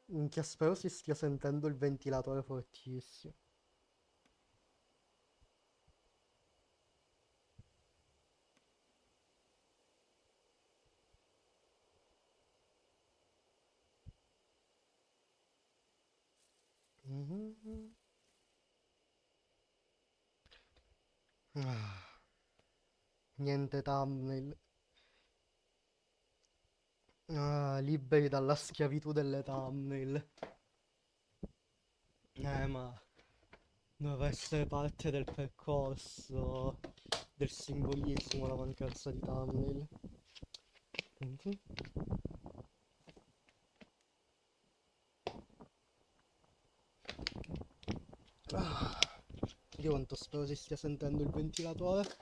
Minchia, spero si stia sentendo il ventilatore fortissimo. Mhm. Ah, niente thumbnail. Ah, liberi dalla schiavitù delle thumbnail. Ma doveva essere parte del percorso, del simbolismo, la mancanza di thumbnail. Mhm. Ah, io quanto spero si stia sentendo il ventilatore.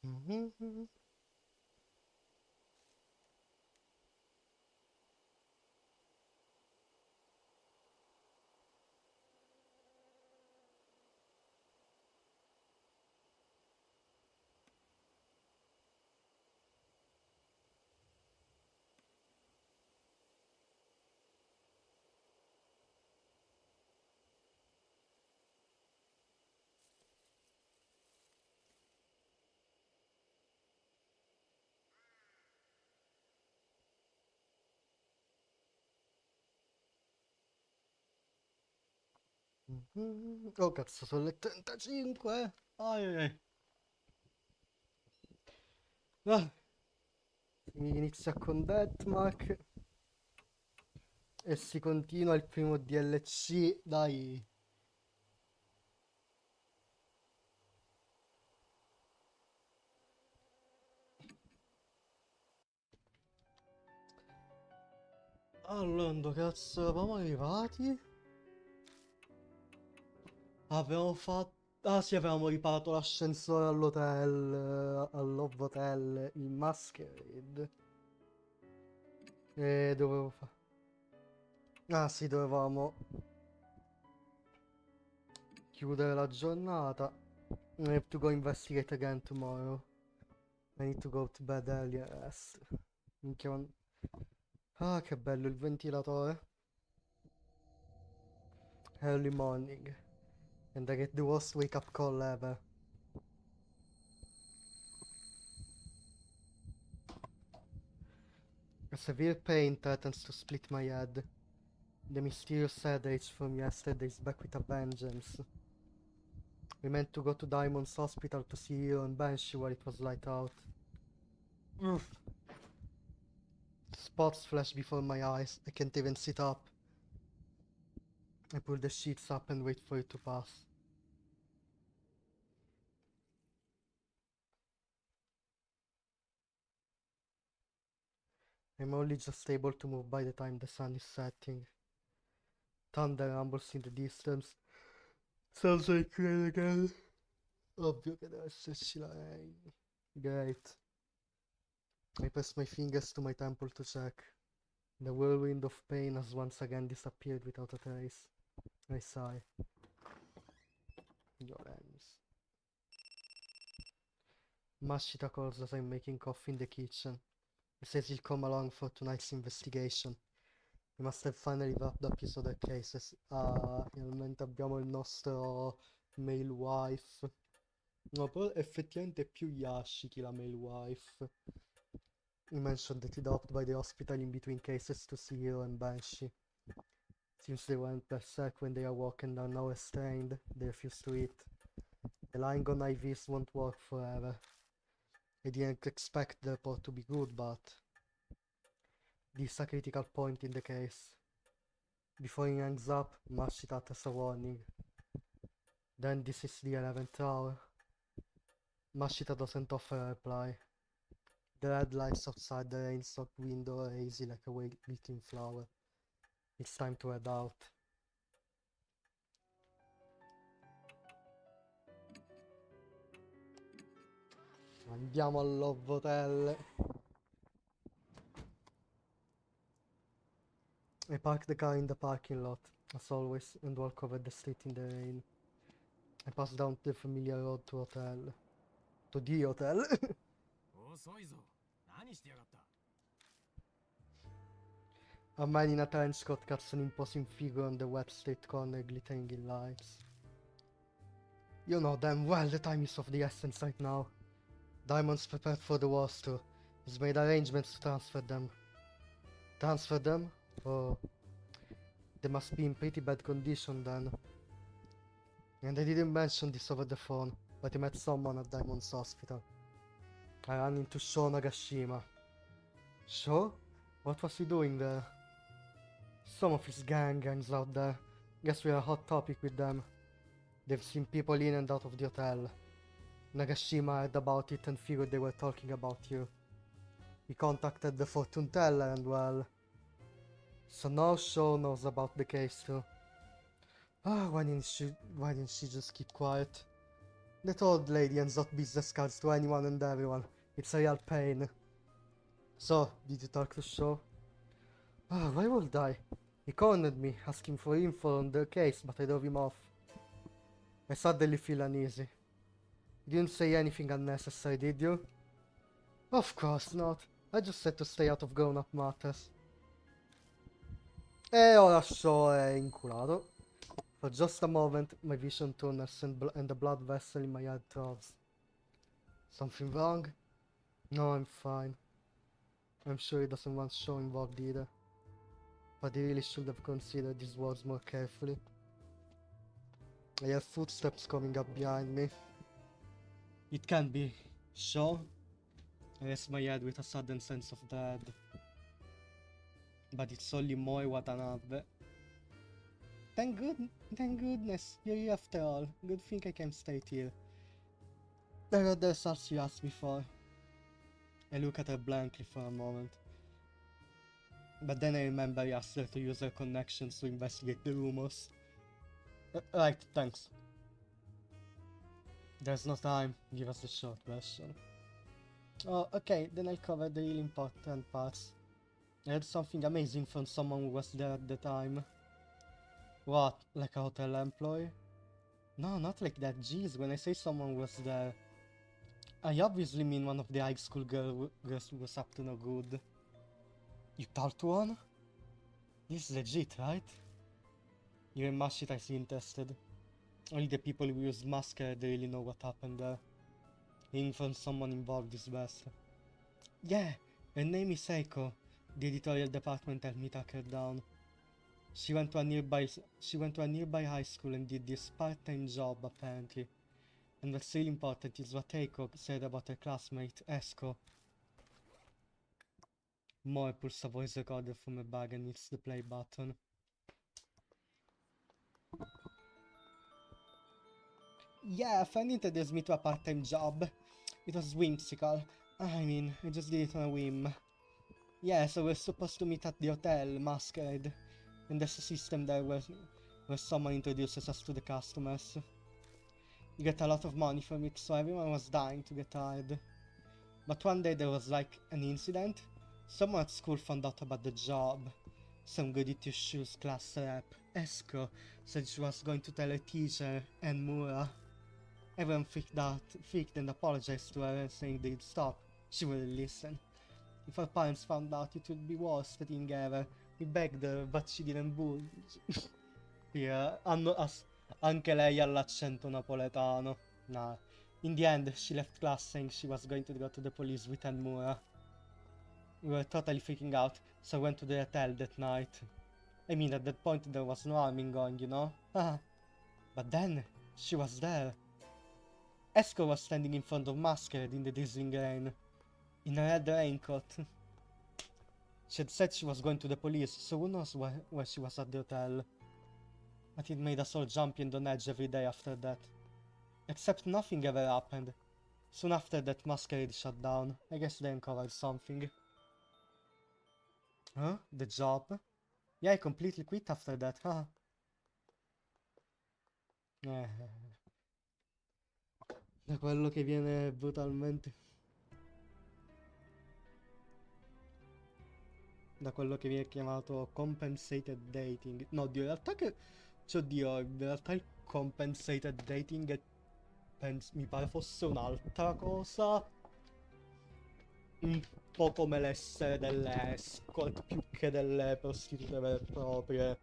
Mhm. Mhm. Oh cazzo, sono le 35. Ai, ai, ai. Ah, si inizia con Deathmark e si continua il primo DLC. Dai. Allora, dove cazzo eravamo arrivati? Avevamo fatto... Ah sì, avevamo riparato l'ascensore all'hotel, al Love Hotel, il Masquerade. E dovevo fare... Ah sì, dovevamo chiudere la giornata. I have to go investigate again tomorrow. I need to go to bed early and rest. Minchia, ah, che bello il ventilatore. Early morning. And I get the worst wake up call ever. A severe pain threatens to split my head. The mysterious headache from yesterday is back with a vengeance. We meant to go to Diamond's hospital to see you and Banshee while it was light out. Oof. Spots flash before my eyes. I can't even sit up. I pull the sheets up and wait for it to pass. I'm only just able to move by the time the sun is setting. Thunder rumbles in the distance. Sounds like rain again. Ovvio che deve esserci la rain. Great. I press my fingers to my temple to check. The whirlwind of pain has once again disappeared without a trace. I sigh. Your enemies. Mashita calls as I'm making coffee in the kitchen. He says he'll come along for tonight's investigation. We must have finally wrapped up his other cases. Finalmente abbiamo il nostro male wife. No, però effettivamente è più Yashiki la male wife. He mentioned that he dropped by the hospital in between cases to see Hiro and Banshee. Since they went berserk when they awoke and are now restrained, they refuse to eat. Relying on IVs won't work forever. I didn't expect the report to be good, but this is a critical point in the case. Before he hangs up, Mashita utters a warning. Then this is the 11th hour. Mashita doesn't offer a reply. The red lights outside the rain-soaked window are hazy like a wilting flower. It's time to head out. Andiamo al Love Hotel. I park the car in the parking lot, as always, and walk over the street in the rain. I pass down the familiar road to hotel. To the hotel. A man in a trench coat cuts an imposing figure on the wet street corner glittering in lights. You know damn well the time is of the essence right now. Diamond's prepared for the wars too. He's made arrangements to transfer them. Transfer them? Oh. They must be in pretty bad condition then. And I didn't mention this over the phone, but I met someone at Diamond's hospital. I ran into Sho Nagashima. Sho? What was he doing there? Some of his gang hangs out there. Guess we're a hot topic with them. They've seen people in and out of the hotel. Nagashima heard about it and figured they were talking about you. He contacted the fortune teller and well... So now Sho knows about the case too. Why didn't she just keep quiet? That old lady ends up business cards to anyone and everyone. It's a real pain. So, did you talk to Sho? Why would I? He cornered me, asking for info on the case, but I drove him off. I suddenly feel uneasy. You didn't say anything unnecessary, did you? Of course not. I just said to stay out of grown-up matters. E ora Sho è inculato. For just a moment, my vision tunnels and the blood vessel in my head throbs. Something wrong? No, I'm fine. I'm sure he doesn't want Sho involved either. But he really should have considered his words more carefully. I hear footsteps coming up behind me. It can't be Sho. I rest my head with a sudden sense of dread. But it's only Moi Watanabe. Thank goodness, you're here after all. Good thing I came straight here. There are the results you asked me for. I look at her blankly for a moment. But then I remember I asked her to use her connections to investigate the rumors. Right, thanks. There's no time. Give us the short version. Oh, okay, then I'll cover the really important parts. I heard something amazing from someone who was there at the time. What, like a hotel employee? No, not like that, jeez, when I say someone was there, I obviously mean one of the high school girls who was up to no good. You talked to one? This is legit, right? Even Mashita is interested. Only the people who use masquerade really know what happened there. Hearing from someone involved is best. Yeah, her name is Eiko. The editorial department helped me track her down. She went to a nearby high school and did this part-time job apparently. And what's really important is what Eiko said about her classmate, Esko. Moe pulls a voice recorder from her bag and hits the play button. Yeah, a friend introduced me to a part-time job. It was whimsical. I mean, I just did it on a whim. Yeah, so we're supposed to meet at the hotel, Masquerade. And there's a system there where someone introduces us to the customers. You get a lot of money from it, so everyone was dying to get hired. But one day there was like an incident. Someone at school found out about the job. Some goody two-shoes class rep, Esco, said she was going to tell her teacher and Mura. Everyone freaked and apologized to her, saying they'd stop. She wouldn't listen. If her parents found out, it would be worse thing ever. We begged her, but she didn't budge. Yeah, anche lei ha l'accento napoletano. Nah. In the end, she left class saying she was going to go to the police with Mura. We were totally freaking out, so I went to the hotel that night. I mean, at that point there was no harming going, you know? But then, she was there. Esco was standing in front of Masquerade in the drizzling rain, in a red raincoat. She had said she was going to the police, so who knows where she was at the hotel. But it made us all jumpy and on edge every day after that. Except nothing ever happened. Soon after that, Masquerade shut down. I guess they uncovered something. Huh? The job? Yeah, I completely quit after that, huh? Da quello che viene brutalmente... Da quello che viene chiamato compensated dating. No, Dio, in realtà che... Cioè, Dio, in realtà il compensated dating mi pare fosse un'altra cosa. Un po' come l'essere delle escort più che delle prostitute vere e proprie.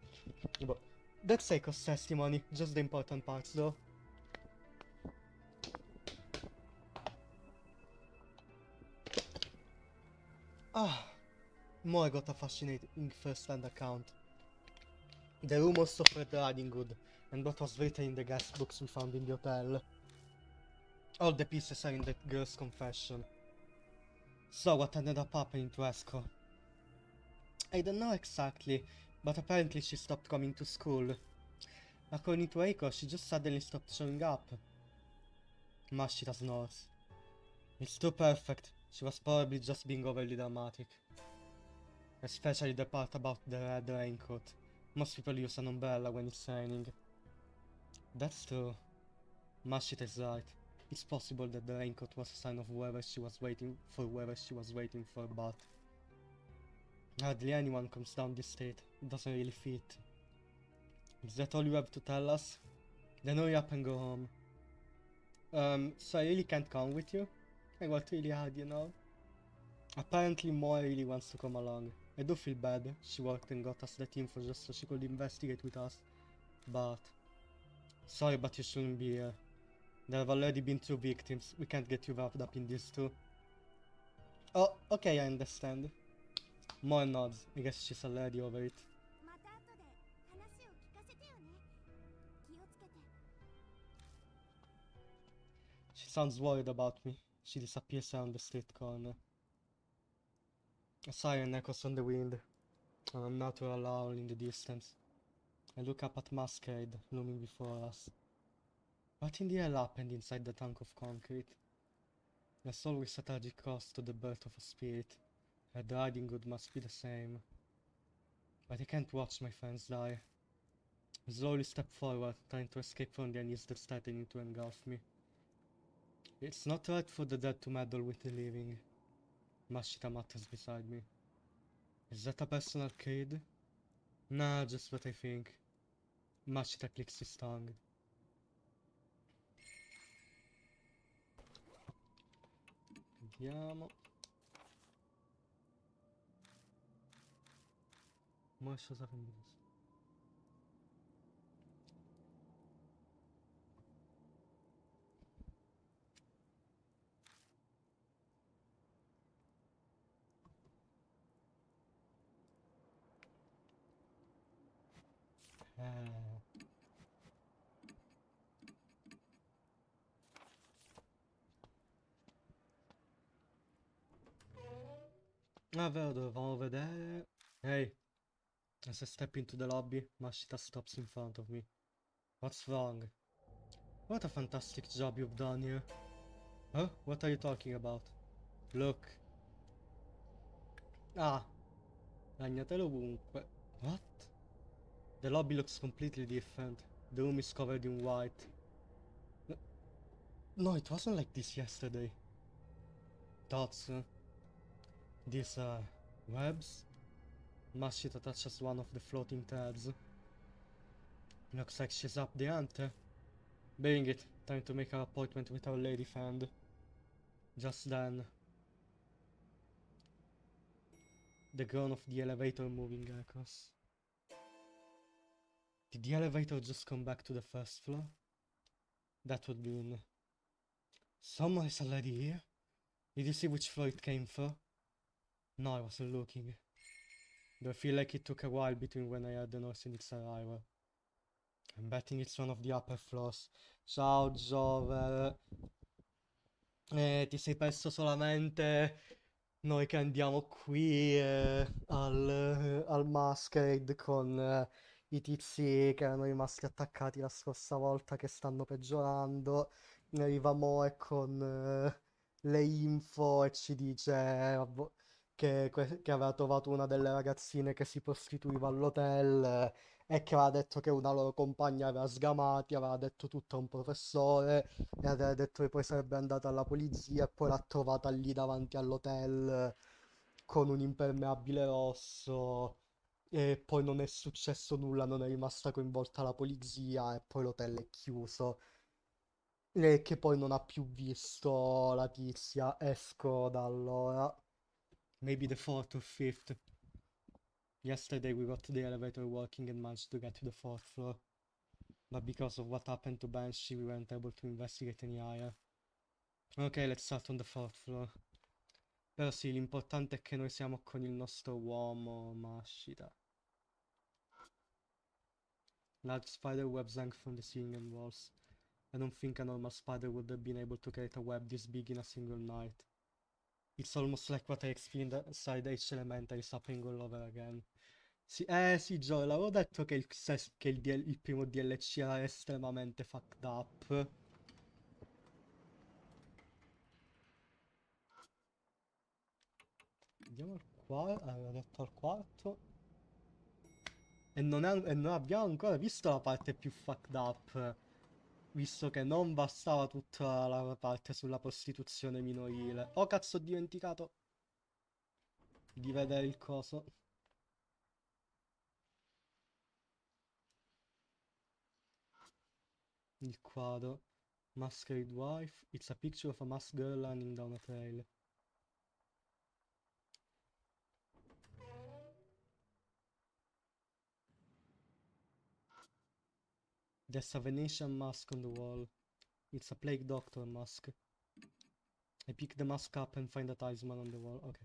Boh. That's Seiko's testimony, just the important parts though. Ah, more got a fascinating first-hand account. The rumors of Red Riding Hood, and what was written in the guest books we found in the hotel. All the pieces are in the girl's confession. So what ended up happening to Esco? I don't know exactly, but apparently she stopped coming to school. According to Eiko, she just suddenly stopped showing up. Mashita snores. It's too perfect. She was probably just being overly dramatic. Especially the part about the red raincoat. Most people use an umbrella when it's raining. That's true. Mashita is right. It's possible that the raincoat was a sign of whoever she was waiting for, but hardly anyone comes down this street. It doesn't really fit. Is that all you have to tell us? Then hurry up and go home. So I really can't come with you? I worked really hard, you know? Apparently Moe really wants to come along. I do feel bad. She worked and got us that info just so she could investigate with us. But... sorry, but you shouldn't be here. There have already been 2 victims. We can't get you wrapped up in this too. Oh, okay, I understand. More nods. I guess she's already over it. She sounds worried about me. She disappears around the street corner. A siren echoes on the wind. An unnatural howl in the distance. I look up at Masquerade, looming before us. What in the hell happened inside the tank of concrete? There's always a tragic cost to the birth of a spirit. Red Riding Hood must be the same. But I can't watch my friends die. I slowly step forward, trying to escape from the unease that's threatening to engulf me. It's not right for the dead to meddle with the living. Mashita mutters beside me. Is that a personal kid? Nah, just what I think. Mashita clicks his tongue. Vediamo. More shows up in this. Ah, vero, dovevamo vedere. Hey, as I step into the lobby, Mashita stops in front of me. What's wrong? What a fantastic job you've done here. Huh? What are you talking about? Look. Ah, ragnatele ovunque. What? The lobby looks completely different. The room is covered in white. No, it wasn't like this yesterday. Dots, these, webs? Mashita touches one of the floating threads. Looks like she's up the ante. Bring it. Time to make our appointment with our lady friend. Just then, the groan of the elevator moving across. Did the elevator just come back to the first floor? That would mean... Someone is already here? Did you see which floor it came from? No, I wasn't looking. Though I feel like it took a while between when I heard the noise and its arrival. I'm betting it's one of the upper floors. Ciao Jover. Ti sei perso solamente noi che andiamo qui al Masquerade con i tizi che erano rimasti attaccati la scorsa volta che stanno peggiorando. Arriva Moe con le info e ci dice che aveva trovato una delle ragazzine che si prostituiva all'hotel e che aveva detto che una loro compagna aveva sgamati, aveva detto tutto a un professore e aveva detto che poi sarebbe andata alla polizia e poi l'ha trovata lì davanti all'hotel con un impermeabile rosso e poi non è successo nulla, non è rimasta coinvolta la polizia e poi l'hotel è chiuso e che poi non ha più visto la tizia. Esco da allora. Maybe the fourth or fifth. Yesterday we got the elevator working and managed to get to the fourth floor. But because of what happened to Banshee, we weren't able to investigate any higher. Ok, let's start on the fourth floor. Però sì, l'importante è che noi siamo con il nostro uomo Mashita. Large spider webs hang from the ceiling and walls. I don't think a normal spider would have been able to create a web this big in a single night. It's almost like what I experienced inside H Elementary is happening all over again. Sì, sì, Joe, l'avevo detto che il primo DLC era estremamente fucked up. Andiamo al quarto, avevo detto al quarto. E non abbiamo ancora visto la parte più fucked up. Visto che non bastava tutta la parte sulla prostituzione minorile. Oh cazzo, ho dimenticato di vedere il coso. Il quadro. Masquerade Wife. It's a picture of a masked girl running down a trail. There's a Venetian mask on the wall. It's a plague doctor mask. I pick the mask up and find a talisman on the wall. Ok.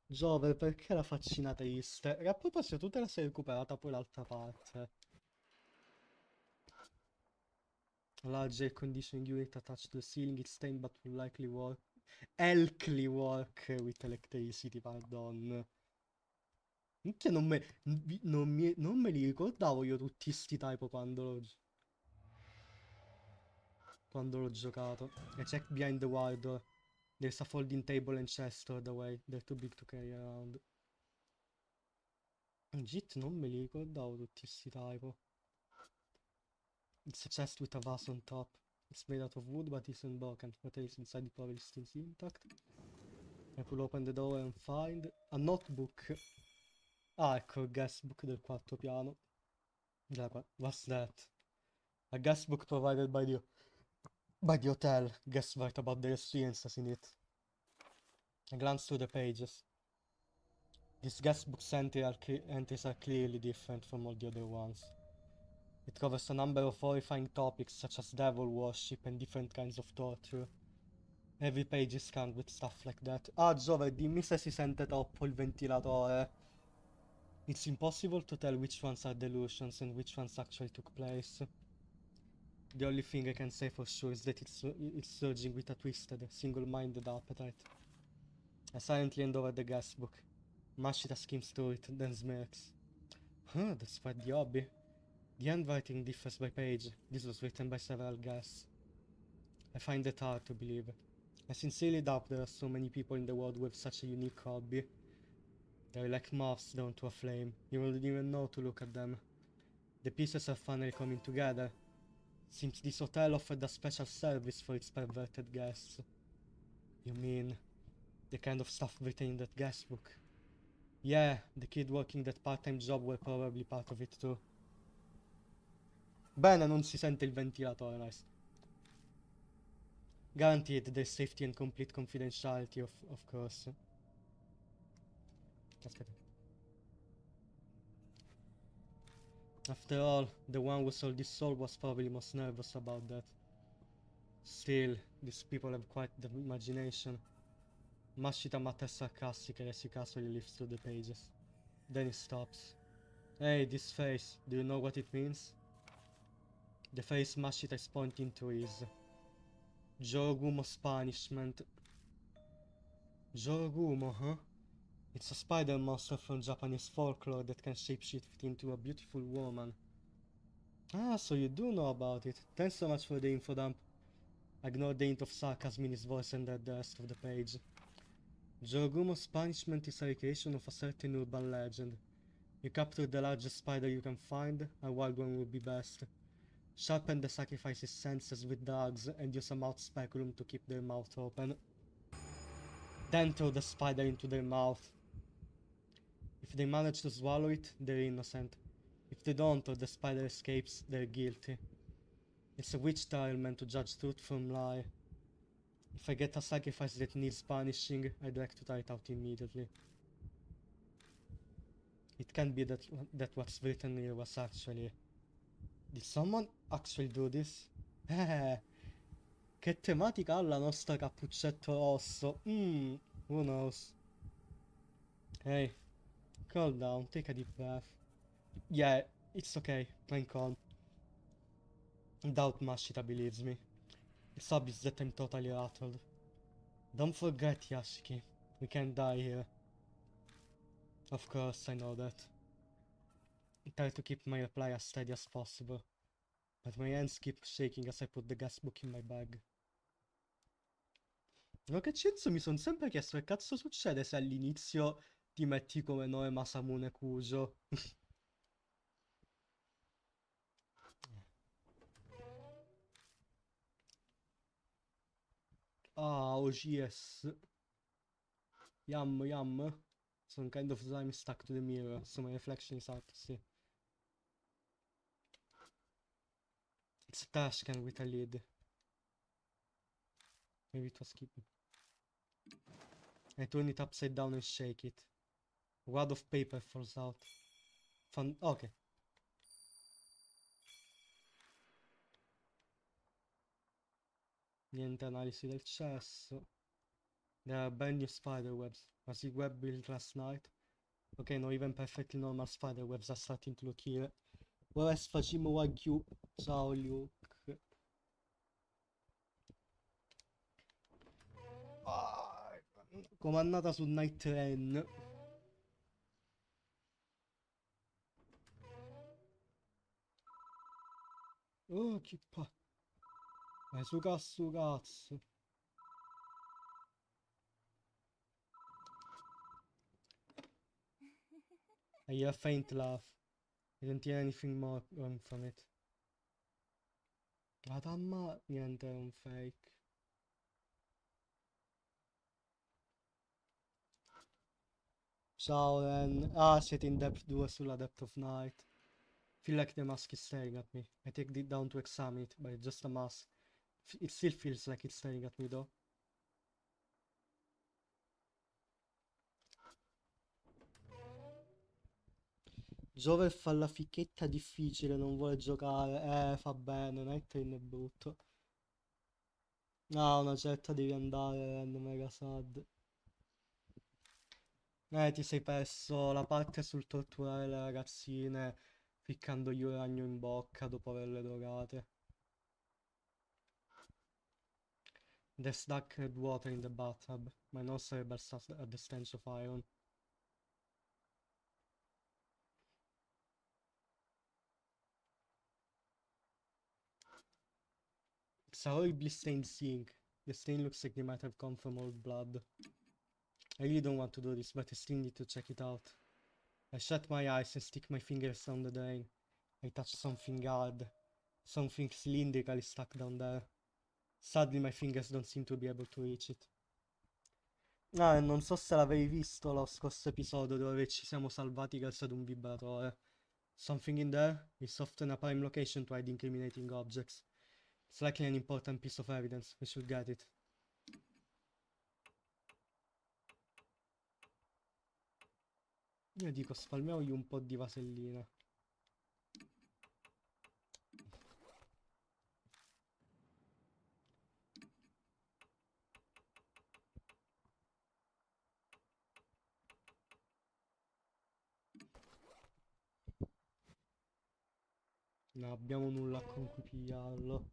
Giove, perché la faccina triste? E a proposito, tu te la sei recuperata poi l'altra parte. A large air conditioning unit attached to the ceiling, it's stained but will likely work. Elkly work with electricity, pardon. Minchia, non me li ricordavo io tutti sti typo quando l'ho giocato. I checked behind the wire door. There's a folding table and chest stored away. They're too big to carry around. Git, non me li ricordavo tutti sti typo. It's a chest with a vase on top. It's made out of wood but isn't broken. What else inside it probably still intact. I pull open the door and find a notebook. Ah, ecco il guestbook del quarto piano. What's that? A guestbook provided by the hotel. Guests write about their experiences in it. I glance through the pages. This guestbook's entries are clearly different from all the other ones. It covers a number of horrifying topics such as devil worship and different kinds of torture. Every page is crammed with stuff like that. Ah, Giove, dimmi se si sente troppo il ventilatore. It's impossible to tell which ones are delusions and which ones actually took place. The only thing I can say for sure is that it's surging with a twisted, single-minded appetite. I silently hand over the guestbook. Mashita skims through it, then smirks. Huh, that's quite the hobby. The handwriting differs by page. This was written by several guests. I find it hard to believe. I sincerely doubt there are so many people in the world with such a unique hobby. They're like moths drawn to a flame. You wouldn't even know to look at them. The pieces are finally coming together. Seems this hotel offered a special service for its perverted guests. You mean... The kind of stuff written in that guestbook. Yeah, the kid working that part-time job were probably part of it too. Bene, non si sente il ventilatore, nice. Guaranteed there's safety and complete confidentiality, of course. Aspetta. After all, the one who sold his soul was probably most nervous about that. Still, these people have quite the imagination. Mashita mutters sarcastically as he casually lifts through the pages. Then he stops. Hey, this face, do you know what it means? The face Mashita is pointing to is Jorogumo's punishment. Jorogumo, huh? It's a spider monster from Japanese folklore that can shapeshift into a beautiful woman. Ah, so you do know about it. Thanks so much for the info dump. Ignore the hint of sarcasm in his voice and read the rest of the page. Jorogumo's punishment is a recreation of a certain urban legend. You capture the largest spider you can find, a wild one would be best. Sharpen the sacrifice's senses with drugs and use a mouth speculum to keep their mouth open. Then throw the spider into their mouth. If they manage to swallow it, they're innocent. If they don't or the spider escapes, they're guilty. It's a witch trial meant to judge truth from lie. If I get a sacrifice that needs punishing, I'd like to try it out immediately. It can be that what's written here was actually... Did someone actually do this? Che tematica ha la nostra cappuccetto rosso? Who knows? Hey, calm down, take a deep breath. Yeah, it's okay, I'm calm. Doubt Mashita believes me. It's obvious that I'm totally rattled. Don't forget, Yashiki, we can't die here. Of course, I know that. I try to keep my reply as steady as possible, but my hands keep shaking as I put the guestbook in my bag. No, che censo, mi sono sempre chiesto che cazzo succede se all'inizio ti metti come Noe Masamune Kujo. Ah, OGS. Yum, yum. Some kind of slime stuck to the mirror, so my reflection is out to see. It's a trash can with a lid. Maybe it was keeping. I turn it upside down and shake it. A wad of paper falls out. Ok. Niente analisi del cesso. There are brand new spider webs. Was it web built last night? Ok, no, even perfectly normal spider webs are starting to look here. Ora facciamo wagyu. Ciao Luke. Comandata su Night Train. Oh, che pa... Vai su cazzo. I hear a faint laugh. I don't hear anything more coming from it. Madamma, niente, è un fake. Ciao Ren. Ah, siete in Depth 2 sulla Depth of Night. Feel like the mask is staring at me. I take it down to examine it, but it's just a mask. It still feels like it's staring at me though. Jover fa la ficchetta difficile, non vuole giocare. Fa bene, Night Train è brutto. Ah, una certa devi andare, Ren, mega sad. Ti sei perso la parte sul torturare le ragazzine ficcandogli un ragno in bocca dopo averle drogate. There's dark red water in the bathtub. My nose rebels at the stench of iron. It's a horribly stained sink. The stain looks like they might have come from old blood. I really don't want to do this, but I still need to check it out. I shut my eyes and stick my fingers down the drain. I touch something hard. Something cylindrically stuck down there. Sadly, my fingers don't seem to be able to reach it. Ah, e non so se l'avevi visto lo scorso episodio dove ci siamo salvati grazie ad un vibratore. Something in there? It's often a prime location to hide incriminating objects. It's likely an important piece of evidence. We should get it. Io dico, spalmiamogli un po' di vasellina. Non abbiamo nulla con cui pigliarlo.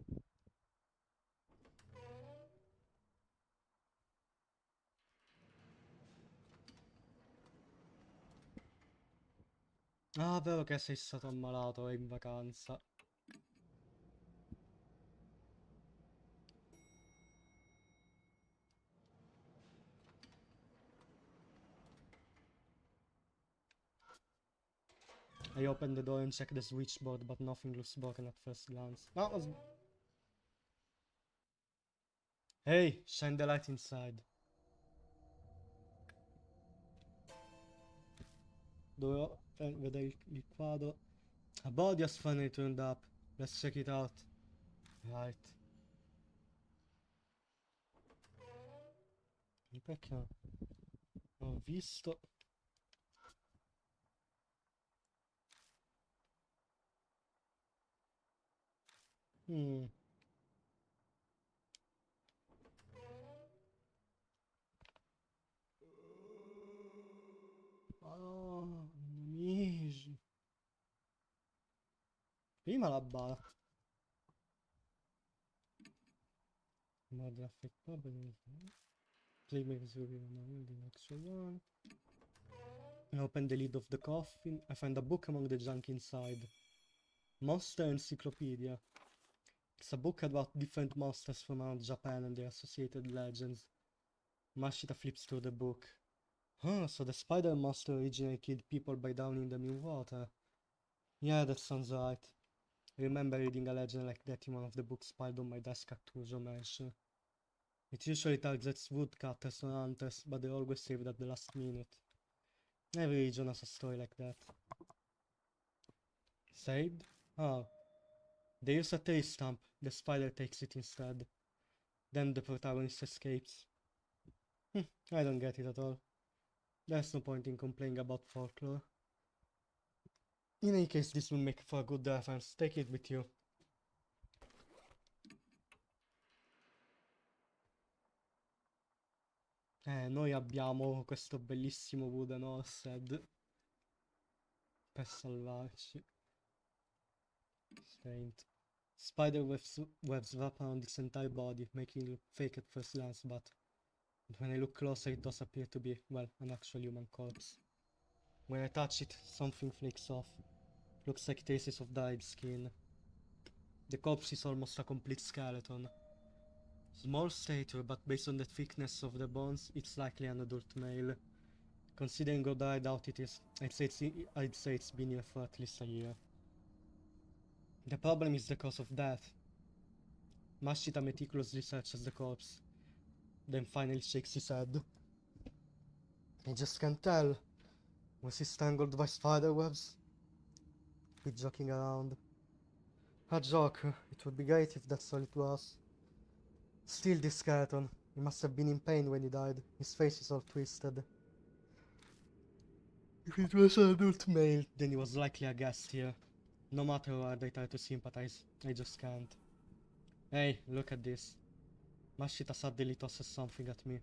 Ah, vero che sei stato ammalato e in vacanza. I opened the door and checked the switchboard, but nothing looks broken at first glance. Hey, shine the light inside. Dovevo vedere il quadro. A body has finally turned up. Let's check it out. Right. Perché non ho visto? Mm. Oh, amici. Prima la bara. Modern effect properties. Playmakers will be the next one. I open the lid of the coffin. I find a book among the junk inside. Monster Encyclopedia. It's a book about different monsters from around Japan and their associated legends. Mashita flips through the book. Huh, so the spider monster originally killed people by drowning them in water. Yeah, that sounds right. I remember reading a legend like that in one of the books piled on my desk at Tujo Mansion. It usually targets woodcutters or hunters, but they're always saved at the last minute. Every region has a story like that. Saved? Oh. They use a tree stump. The spider takes it instead. Then the protagonist escapes. I don't get it at all. There's no point in complaining about folklore. In any case, this will make for a good reference. Take it with you. Noi abbiamo questo bellissimo wooden horsehead per salvarci. Saint. Spider webs wrap around its entire body, making it look fake at first glance, but when I look closer it does appear to be, well, an actual human corpse. When I touch it, something flakes off. Looks like traces of dyed skin. The corpse is almost a complete skeleton. Small stature, but based on the thickness of the bones, it's likely an adult male. Considering how dried out it is, I'd say it's been here for at least a year. The problem is the cause of death. Mashita meticulously searches the corpse, then finally shakes his head. I just can't tell. Was he strangled by spider webs? Quit joking around. A joke. It would be great if that's all it was. Still, this skeleton. He must have been in pain when he died. His face is all twisted. If it was an adult male, then he was likely a guest here. No matter how hard I try to sympathize, I just can't. Hey, look at this. Mashita suddenly tosses something at me.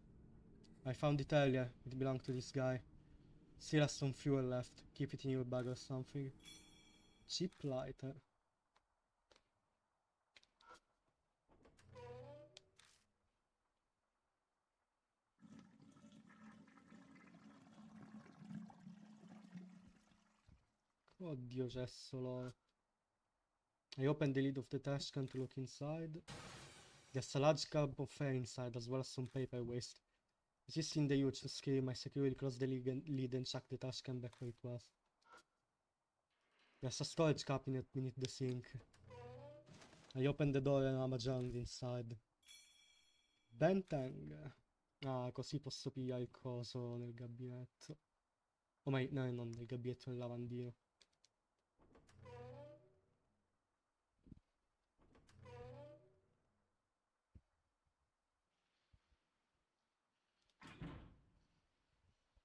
I found it earlier. It belonged to this guy. Still has some fuel left. Keep it in your bag or something. Cheap lighter. Oddio, c'è solo... I opened the lid of the trash can to look inside. There's a large cup of air inside, as well as some paper waste. Resisting the urge to scream, I securely closed the lid and chucked the trash can back where it was. There's a storage cabinet beneath the sink. I opened the door and rummaged around inside. Benteng. Ah, così posso pigliare il coso nel gabinetto. O meglio, no, non nel gabinetto, nel lavandino.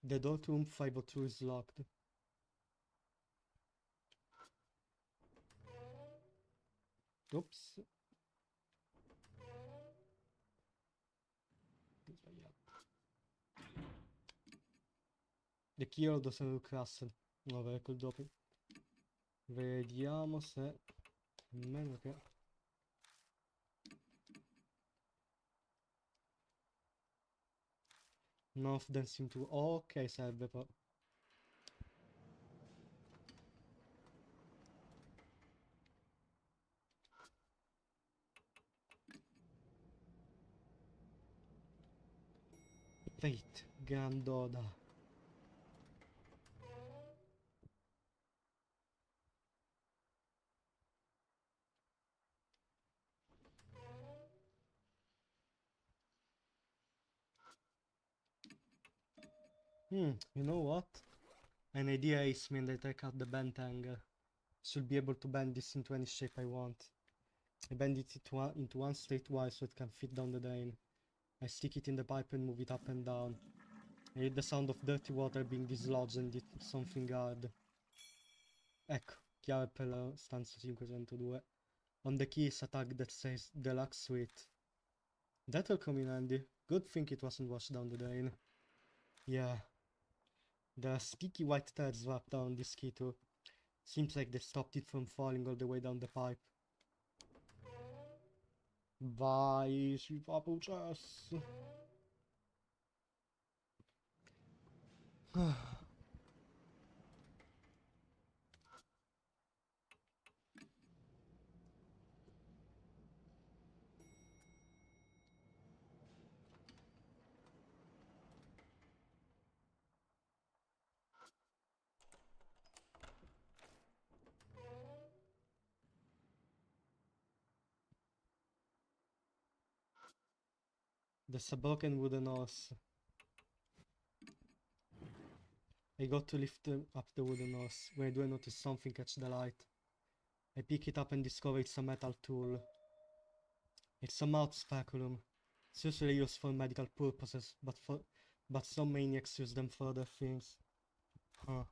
The door to room 502 is locked. Ops. Ho sbagliato. The keyhole doesn't look rusted. Vabbè, col dopo. Vediamo se... A meno che... None of them seem to... Ok, serve però. Fate, Grandoda. You know what? An idea is when I take out the bent angle. Should be able to bend this into any shape I want. I bend it into one straight wire so it can fit down the drain. I stick it in the pipe and move it up and down. I hear the sound of dirty water being dislodged and it's something hard. Ecco, chiave per la stanza 502. On the key is a tag that says Deluxe Suite. That'll come in handy. Good thing it wasn't washed down the drain. Yeah. There are sticky white threads wrapped around this key too. Seems like they stopped it from falling all the way down the pipe. Vai, si fa processo. There's a broken wooden horse. I got to lift up the wooden horse. When I do, I notice something catch the light. I pick it up and discover it's a metal tool. It's a mouth speculum. It's usually used for medical purposes, but some maniacs use them for other things. Huh.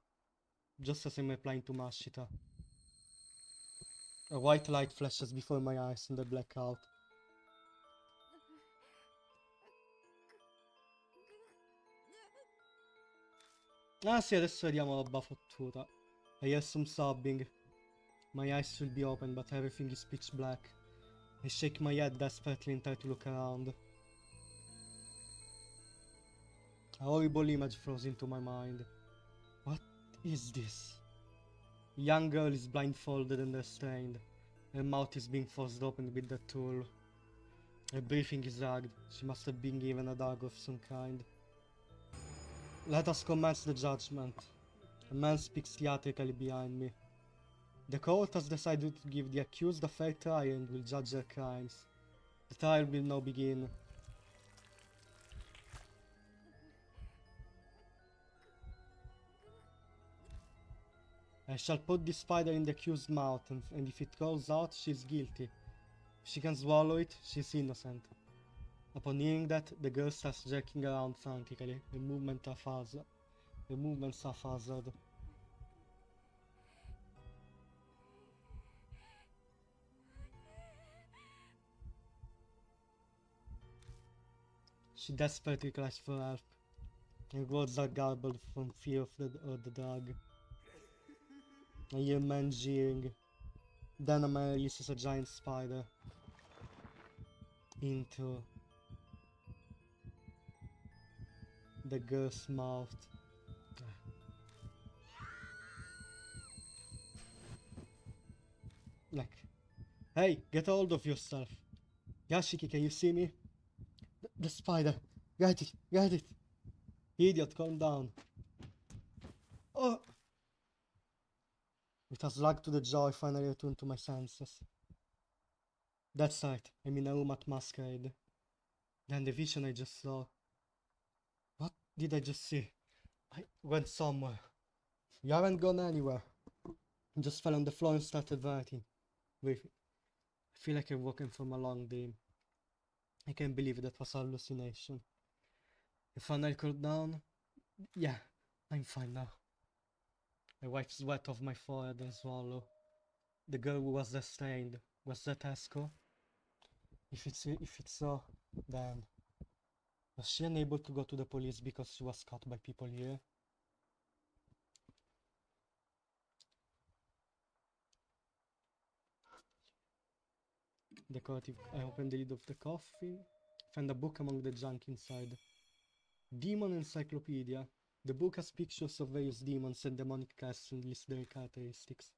Just as I'm applying to Mashita. A white light flashes before my eyes and I black out. Ah sì, adesso vediamo roba fottuta. I hear some sobbing. My eyes should be open, but everything is pitch black. I shake my head desperately and try to look around. A horrible image flows into my mind. What is this? A young girl is blindfolded and restrained. Her mouth is being forced open with the tool. Her breathing is ragged. She must have been given a dagger of some kind. Let us commence the judgment. A man speaks theatrically behind me. The court has decided to give the accused a fair trial and will judge their crimes. The trial will now begin. I shall put this spider in the accused's mouth, and if it crawls out, she is guilty. If she can swallow it, she is innocent. Upon hearing that, the girl starts jerking around frantically. Her movements are haphazard. She desperately cries for help. Her words are garbled from fear of the drug. I hear men jeering. Then a man releases a giant spider into the girl's mouth. Like, hey, get hold of yourself. Yashiki, can you see me? The spider. Get it, get it. Idiot, calm down. Oh! With a slug to the jaw, I finally return to my senses. That's right, I'm in a room at Masquerade. Then the vision I just saw. Did I just see? I went somewhere. You haven't gone anywhere. I just fell on the floor and started writing. Wait, I feel like I'm walking from a long dream. I can't believe that was hallucination. I finally cooled down. Yeah, I'm fine now. I wiped sweat off my forehead and swallow. The girl who was restrained. Was that Esco? If it's so, then was she unable to go to the police because she was caught by people here? Decorative. I opened the lid of the coffin. Found a book among the junk inside. Demon Encyclopedia. The book has pictures of various demons and demonic casts and lists their characteristics.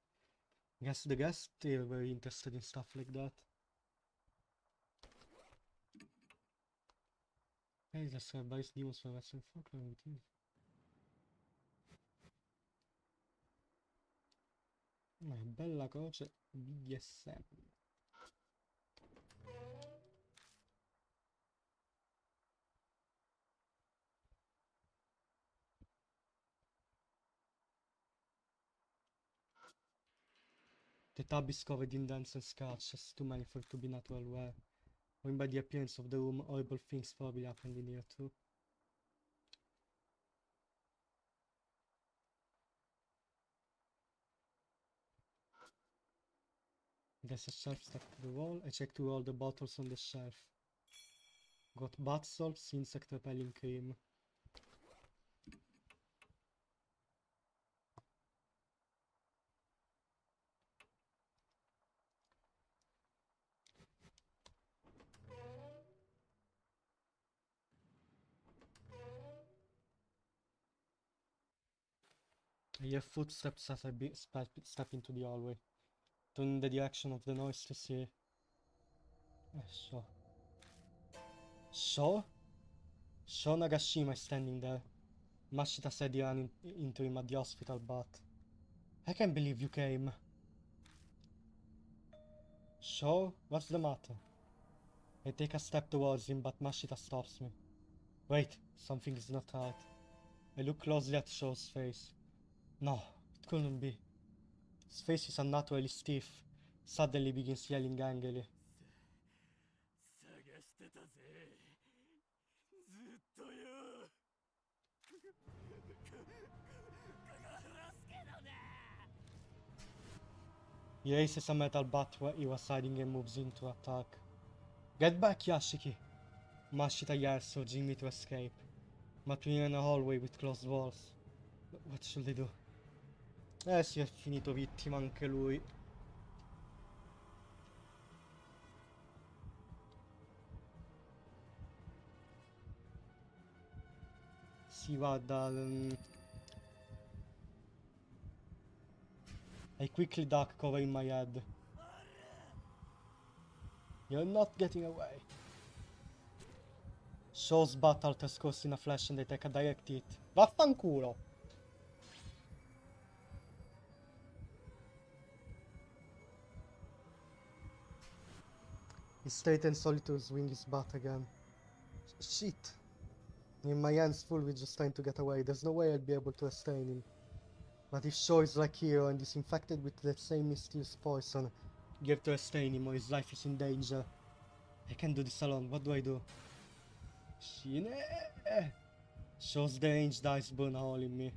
Guess the guests here were interested in stuff like that. Hey, let's various demons for Western folklore routine. Bella croce BDSM. The tub is covered in dents and scratches, too many for it to be natural wear. Going by the appearance of the room, horrible things probably happened in here too. There's a shelf stuck to the wall. I checked through all the bottles on the shelf. Got bath salts, insect repelling cream. I hear footsteps as I step into the hallway. Turn in the direction of the noise to see. Sure. Sure? Sho Nagashima is standing there. Mashita said he ran into him at the hospital, but... I can't believe you came. Sho? What's the matter? I take a step towards him, but Mashita stops me. Wait, something is not right. I look closely at Sho's face. No, it couldn't be. His face is unnaturally stiff. Suddenly begins yelling angrily. He raises a metal bat where he was hiding and moves in to attack. Get back, Yashiki! Mashita yells, urging me to escape. But we're in a hallway with closed walls. What should I do? Si è finito vittima anche lui. Si guarda... I quickly duck, covering my head. You're not getting away. Shows bat alters course in a flash and I take a direct hit. Vaffanculo! He straightens only to swing his bat again. Shit! In my hands full with just trying to get away. There's no way I'd be able to restrain him. But if Shaw is like Hero and is infected with that same mysterious poison, you have to restrain him or his life is in danger. I can't do this alone. What do I do? Shine! Shaw's deranged eyes burn a hole in me.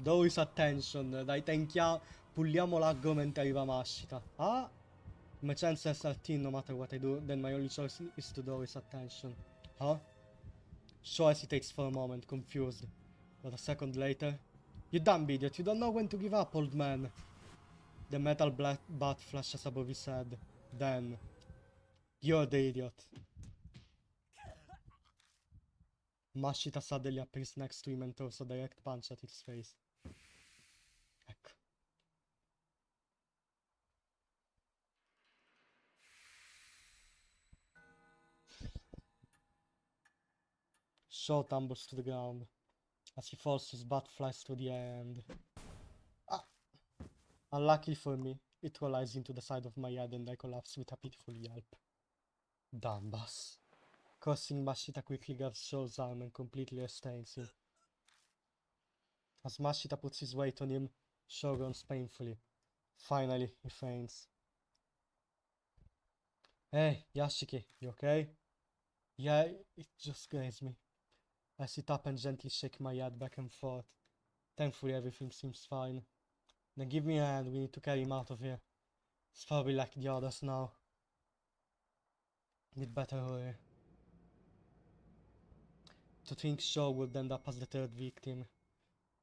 Do his attention. Dai, pulliamo l'aggo mentre arriva Mashita. Ah! My chances are 13 no matter what I do, then my only choice is to draw his attention. Huh? Shaw hesitates for a moment, confused. But a second later... You dumb idiot, you don't know when to give up, old man. The metal bat flashes above his head. Then... You're the idiot. Mashita suddenly appears next to him and throws a direct punch at his face. Ecco. Shaw tumbles to the ground. As he falls, his bat flies through the air and... Ah! Unluckily for me, It rolls into the side of my head and I collapse with a pitiful yelp. Dambas. Crossing Mashita quickly grabs Sho's arm and completely restrains him. As Mashita puts his weight on him, Sho groans painfully. Finally, he faints. Hey, Yashiki, you okay? Yeah, it just grazed me. I sit up and gently shake my head back and forth. Thankfully, everything seems fine. Then give me a hand, we need to carry him out of here. It's probably like the others now. We'd better hurry. To think Shaw would end up as the third victim.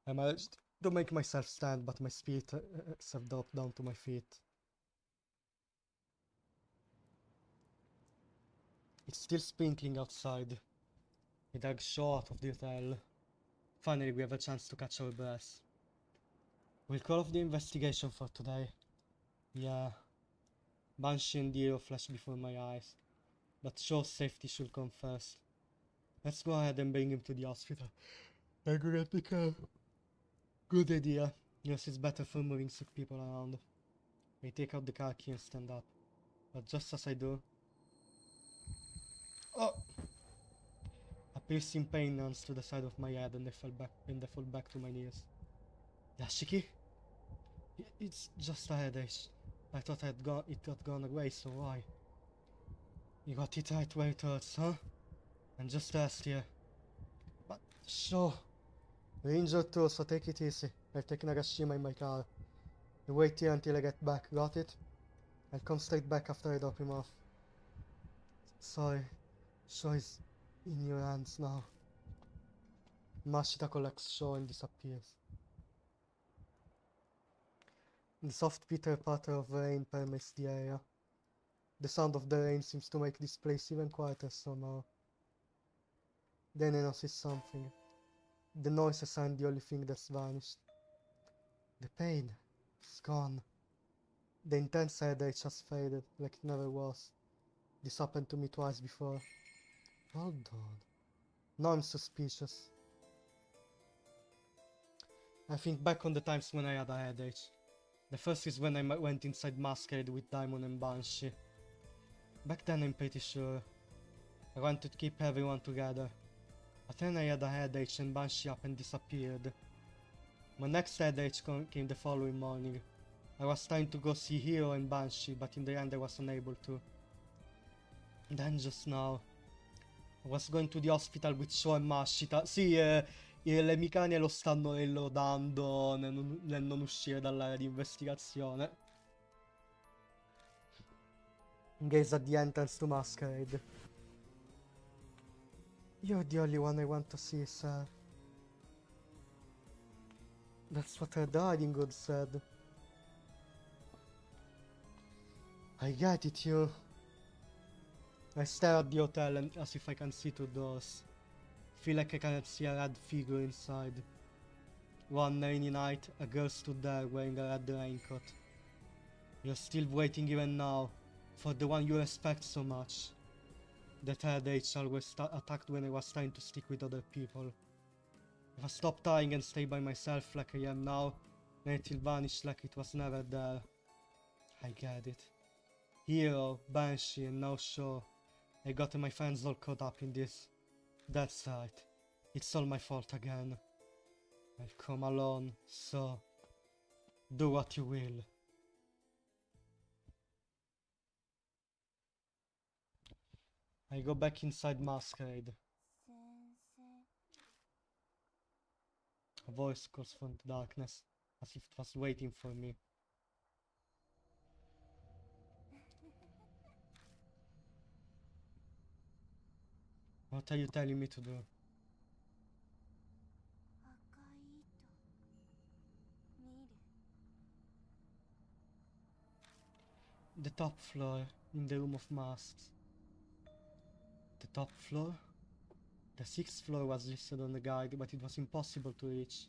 I managed to make myself stand, but my spirit self-dropped down to my feet. It's still sprinkling outside. We drag Shaw out of the hotel. Finally, we have a chance to catch our breath. We'll call off the investigation for today. Yeah. Banshee and Dio flash before my eyes. But Shaw's safety should come first. Let's go ahead and bring him to the hospital. I go get the car. Good idea. Yes, it's better for moving sick people around. I take out the car key and stand up. But just as I do... Oh! A piercing pain runs to the side of my head and I fall back to my knees. Yashiki? It's just a headache. I thought it had gone away, so why? You got it right where it hurts, huh? And just rest here. But, sure. You're injured too, so take it easy. I've taken Nagashima in my car. You wait here until I get back, got it? I'll come straight back after I drop him off. Sorry. Sho is in your hands now. Mashita collects Sho and disappears. The soft pitter-patter of rain permeates the area. The sound of the rain seems to make this place even quieter somehow. Then I notice something. The noises aren't the only thing that's vanished. The pain is gone. The intense headache has faded, like it never was. This happened to me twice before. Hold on. Now I'm suspicious. I think back on the times when I had a headache. The first is when I went inside Masquerade with Diamond and Banshee. Back then I'm pretty sure. I wanted to keep everyone together. But then I had a headache and Banshee up and disappeared. My next headache came the following morning. I was trying to go see Hiro and Banshee, but in the end I was unable to. And then just now, I was going to the hospital with Sho e Mashita. Sì, le micanie lo stanno lodando nel non uscire dall'area di investigazione. Gaze at the entrance to Masquerade. You're the only one I want to see, sir. That's what her riding hood said. I get it, you. I stare at the hotel and as if I can see through doors. Feel like I can't see a red figure inside. One rainy night, a girl stood there wearing a red raincoat. You're still waiting even now, for the one you respect so much. That headache always attacked when I was trying to stick with other people. If I stop trying and stay by myself like I am now, then it'll vanish like it was never there. I get it. Hero, Banshee, and now Sho. I got my friends all caught up in this. That's right. It's all my fault again. I've come alone, so... do what you will. I go back inside Masquerade. A voice calls from the darkness, as if it was waiting for me. What are you telling me to do? The top floor, in the room of masks. The top floor? The 6th floor was listed on the guide, but it was impossible to reach.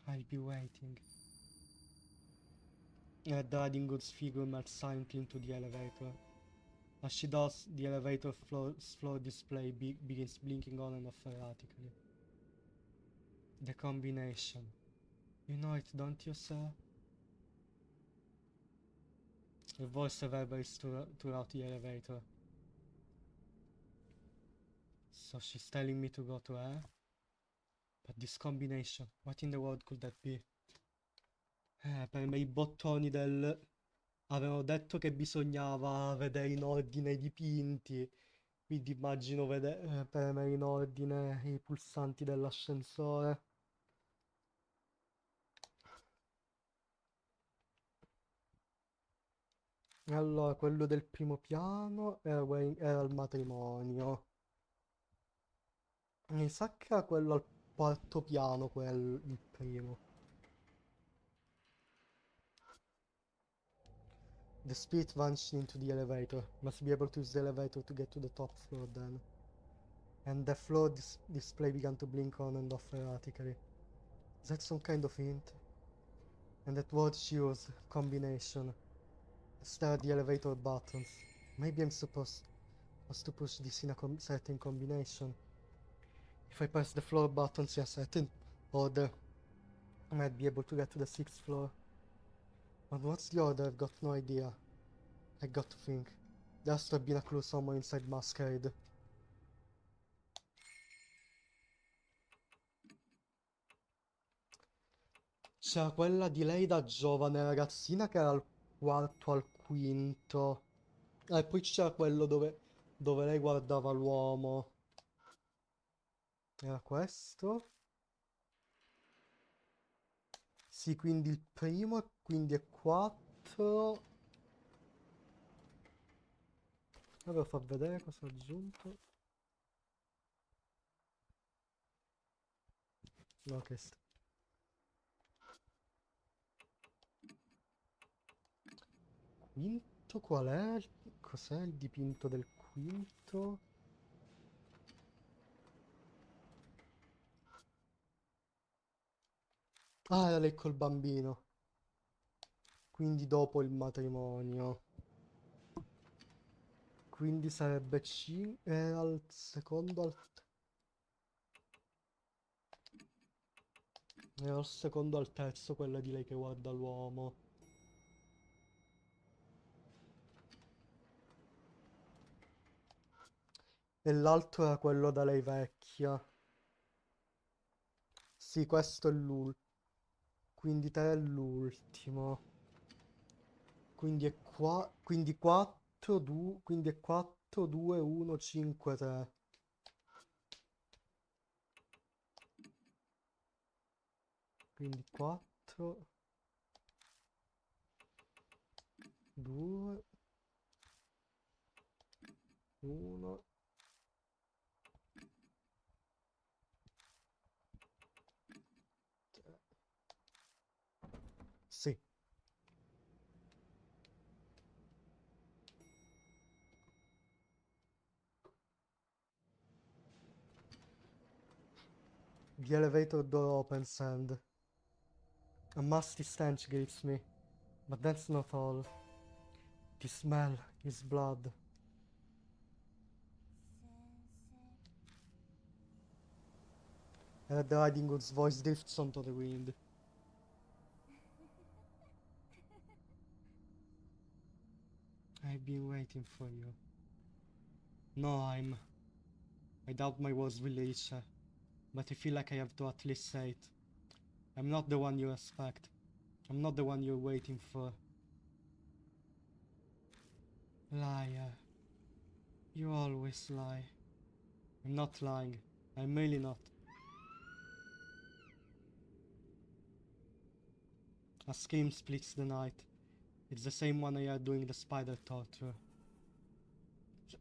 I'll be waiting. The riding hood's figure melts silently into the elevator. As she does, the elevator floor display begins blinking on and off erratically. The combination. You know it, don't you, sir? The voice reverberates throughout the elevator. So she's telling me to go to her? But this combination, what in the world could that be? Per me i bottoni del... Avevano detto che bisognava vedere in ordine i dipinti, quindi immagino premere in ordine i pulsanti dell'ascensore. Allora, quello del primo piano era il matrimonio. Mi sa che era quello al quarto piano, il primo. The spirit vanished into the elevator. Must be able to use the elevator to get to the top floor then. And the floor display began to blink on and off erratically. Is that some kind of hint? And that word she used, combination. Stare at the elevator buttons. Maybe I'm supposed to push this in a certain combination. If I press the floor buttons in a certain order, I might be able to get to the 6th floor. But what's the order? I've got no idea. I got to think. There has to have been a clue somewhere inside Masquerade. C'era quella di lei da giovane ragazzina che era al quarto, al quinto. E poi c'era quello dove lei guardava l'uomo. Era questo? Sì, quindi il primo, quindi è 4. Allora fa vedere cosa ho aggiunto. No, che quinto qual è? Cos'è il dipinto del quinto? Ah, era lei col bambino. Quindi dopo il matrimonio. Quindi sarebbe era al secondo era al secondo al terzo quella di lei che guarda l'uomo. E l'altro era quello da lei vecchia. Sì, questo è l'ultimo. Quindi 3 è l'ultimo. Quindi è qua. Quindi 4, 2. Quindi è 4, 2, 1, 5, 3. Quindi 4, 2, 1. Sì. The elevator door opens and a musty stench greets me. But that's not all. The smell is blood. And the Riding Hood's voice drifts onto the wind. I've been waiting for you. No, I doubt my words will reach her, but I feel like I have to at least say it. I'm not the one you expect. I'm not the one you're waiting for. Liar. You always lie. I'm not lying. I'm really not. A scream splits the night. It's the same one I heard doing the spider torture.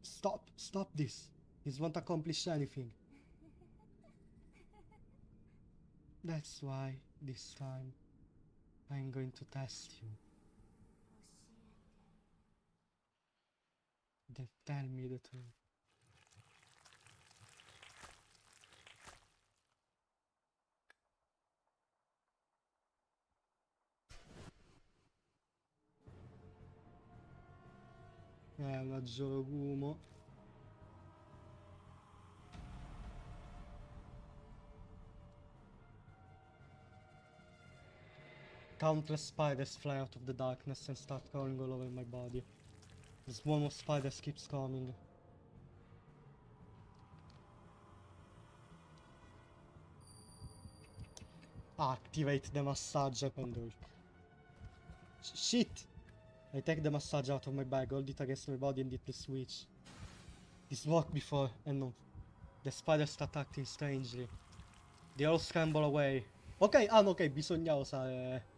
Stop this. This won't accomplish anything. That's why, this time, I'm going to test you. Then tell me the truth. Un Aggiorogumo. Countless spiders fly out of the darkness and start crawling all over my body. The swarm of spiders keeps coming. Activate the massager pendulum. Shit! I take the massager out of my bag, hold it against my body and hit the switch. This worked before, and no. The spiders start acting strangely. They all scramble away. Ok, ok, bisogna usare...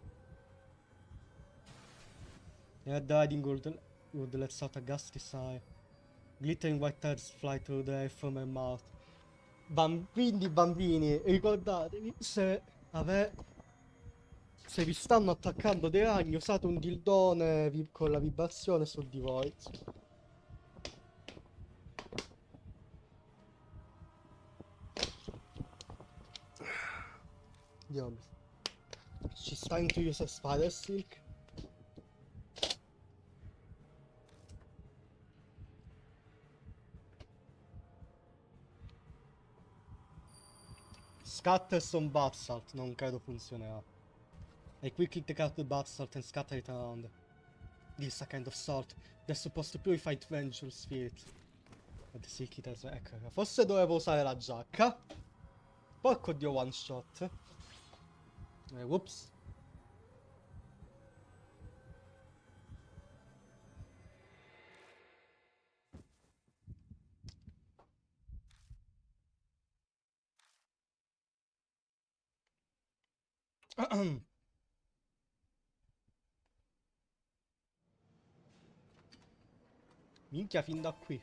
Red Riding Hood lets out a ghastly sigh. Glittering white threads fly through the air from her mouth. Quindi bambini, ricordatevi, se vi stanno attaccando dei ragni, usate un dildone con la vibrazione su di voi. Andiamo. She's trying to use a spider silk. Scatters on bath salt, non credo funzionerà. I quickly take out the bath salt and scatter it around. This is a kind of salt. They're supposed to purify the vengeful spirit. E the silky tells me, ecco, forse dovevo usare la giacca. Porco dio, one shot. Whoops. Minchia, fin da qui.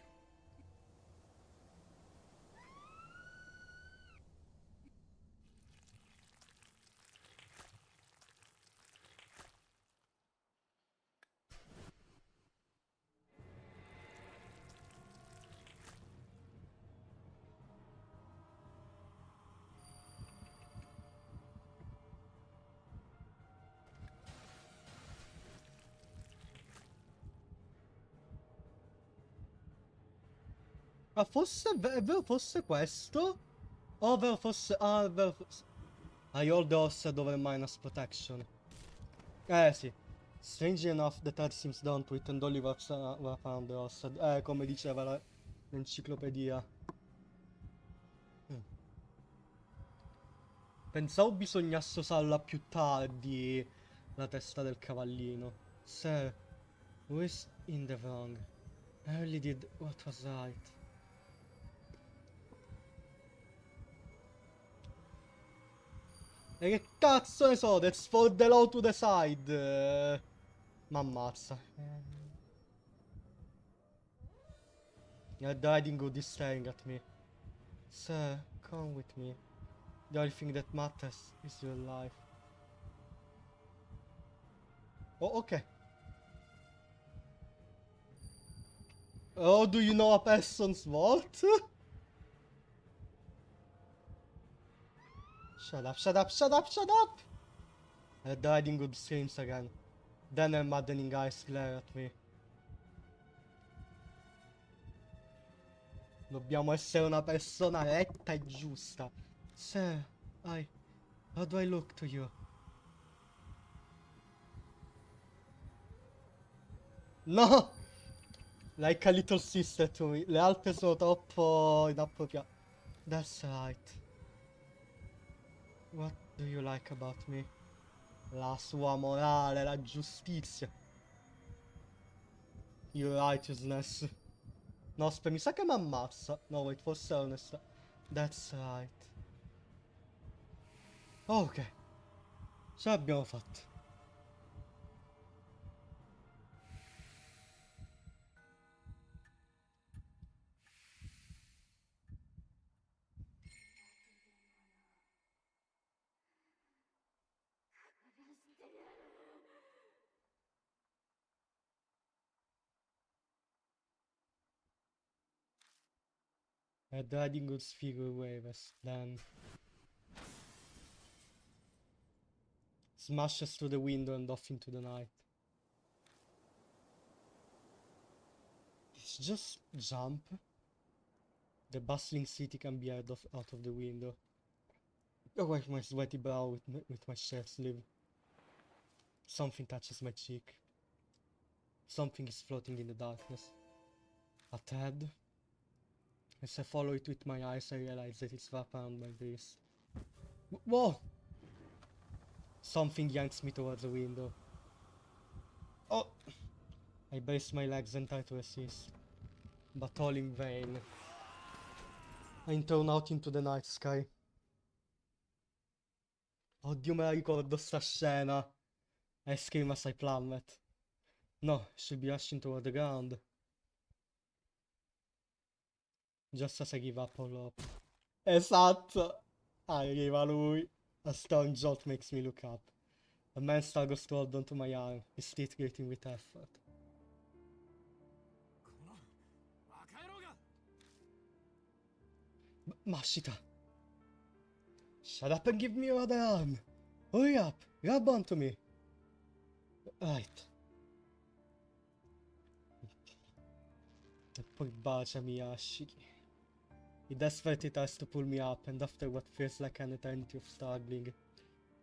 Ma fosse, è vero fosse questo? Oh, vero fosse, è vero fosse... I hold the horse over minus protection. Sì. Strangely enough, the thread seems down to it and only wraps around the horse. Come diceva l'enciclopedia. Pensavo bisognasse usarla più tardi, la testa del cavallino. Sir, who is in the wrong? I only did what was right. E che cazzo ne so, that's for the law to decide. M'ammazza. The Riding Hood is staring at me. Sir, come with me. The only thing that matters is your life. Oh, okay. Oh, do you know a person's worth? Shut up, shut up, shut up, shut up! The Riding Hood screams again. Then her maddening eyes glare at me. Dobbiamo essere una persona retta e giusta. Sir, how do I look to you? No! Like a little sister to me. Le altre sono troppo inappropriate. That's right. What do you like about me? La sua morale, la giustizia. Your righteousness. No, aspetta, mi sa che mi ammazza. No, wait, forse è onesta. That's right. Ok. Ce l'abbiamo fatta. A Riding Hood's figure waves, then smashes through the window and off into the night. It's just jump. The bustling city can be heard out of the window. I wipe my sweaty brow with my shirt sleeve. Something touches my cheek. Something is floating in the darkness. A thread. As I follow it with my eyes, I realize that it's wrapped around my wrist. Whoa! Something yanks me towards the window. Oh! I brace my legs and try to resist, but all in vain. I'm thrown out into the night sky. Oddio, me la ricordo sta scena. I scream as I plummet. No, should be rushing toward the ground. Just as I give up all hope. Esatto! Arriva lui. A stone jolt makes me look up. A man struggles to hold onto my arm, his teeth gritting with effort. Mashita! Shut up and give me your other arm! Hurry up! Grab onto me! Right. E poi baciami, Ashiki. He desperately tries to pull me up, and after what feels like an eternity of struggling,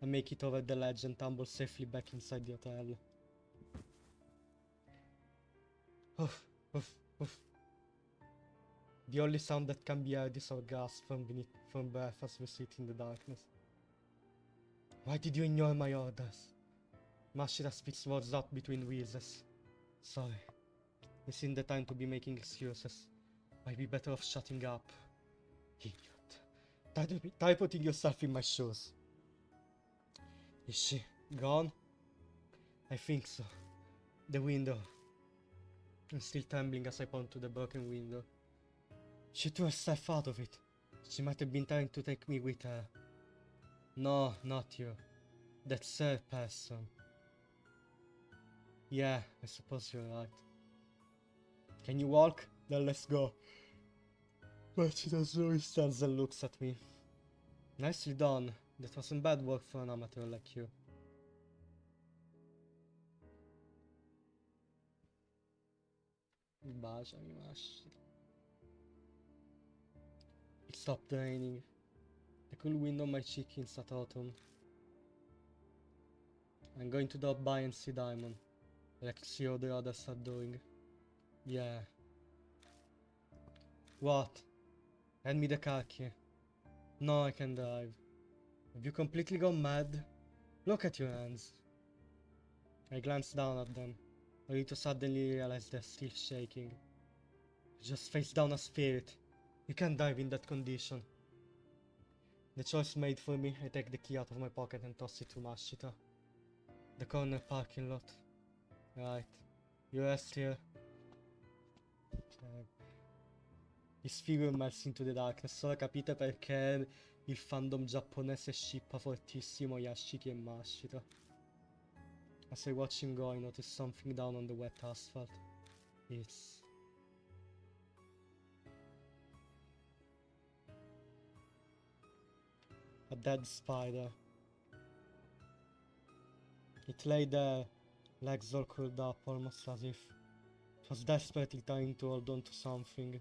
I make it over the ledge and tumble safely back inside the hotel. Oof, oof, oof. The only sound that can be heard is our gasp from breath as we sit in the darkness. Why did you ignore my orders? Mashita spits words out between wheezes. Sorry. Missing the time to be making excuses. Might be better off shutting up. Idiot. Try putting yourself in my shoes. Is she gone? I think so. The window. I'm still trembling as I point to the broken window. She threw herself out of it. She might have been trying to take me with her. No, not you. That third person. Yeah, I suppose you're right. Can you walk? Then let's go. But she does so, he stands and looks at me. Nicely done. That wasn't bad work for an amateur like you. Baciami, Mashita. It stopped raining. The cool wind on my cheek hints at autumn. I'm going to drop by and see Diamond. Like see how the others are doing. Yeah. What? Hand me the car key. No, I can drive. Have you completely gone mad? Look at your hands. I glance down at them, only to suddenly realize they're still shaking. You just face down a spirit. You can't dive in that condition. The choice made for me, I take the key out of my pocket and toss it to Mashita. The corner parking lot. Right. You rest here. His figure melts into the darkness. Ora capite perché il fandom giapponese shippa fortissimo Yashiki e Mashita. As I watch him go, I notice something down on the wet asphalt. It's... a dead spider. It lay there, legs all curled up, almost as if it was desperately trying to hold on to something.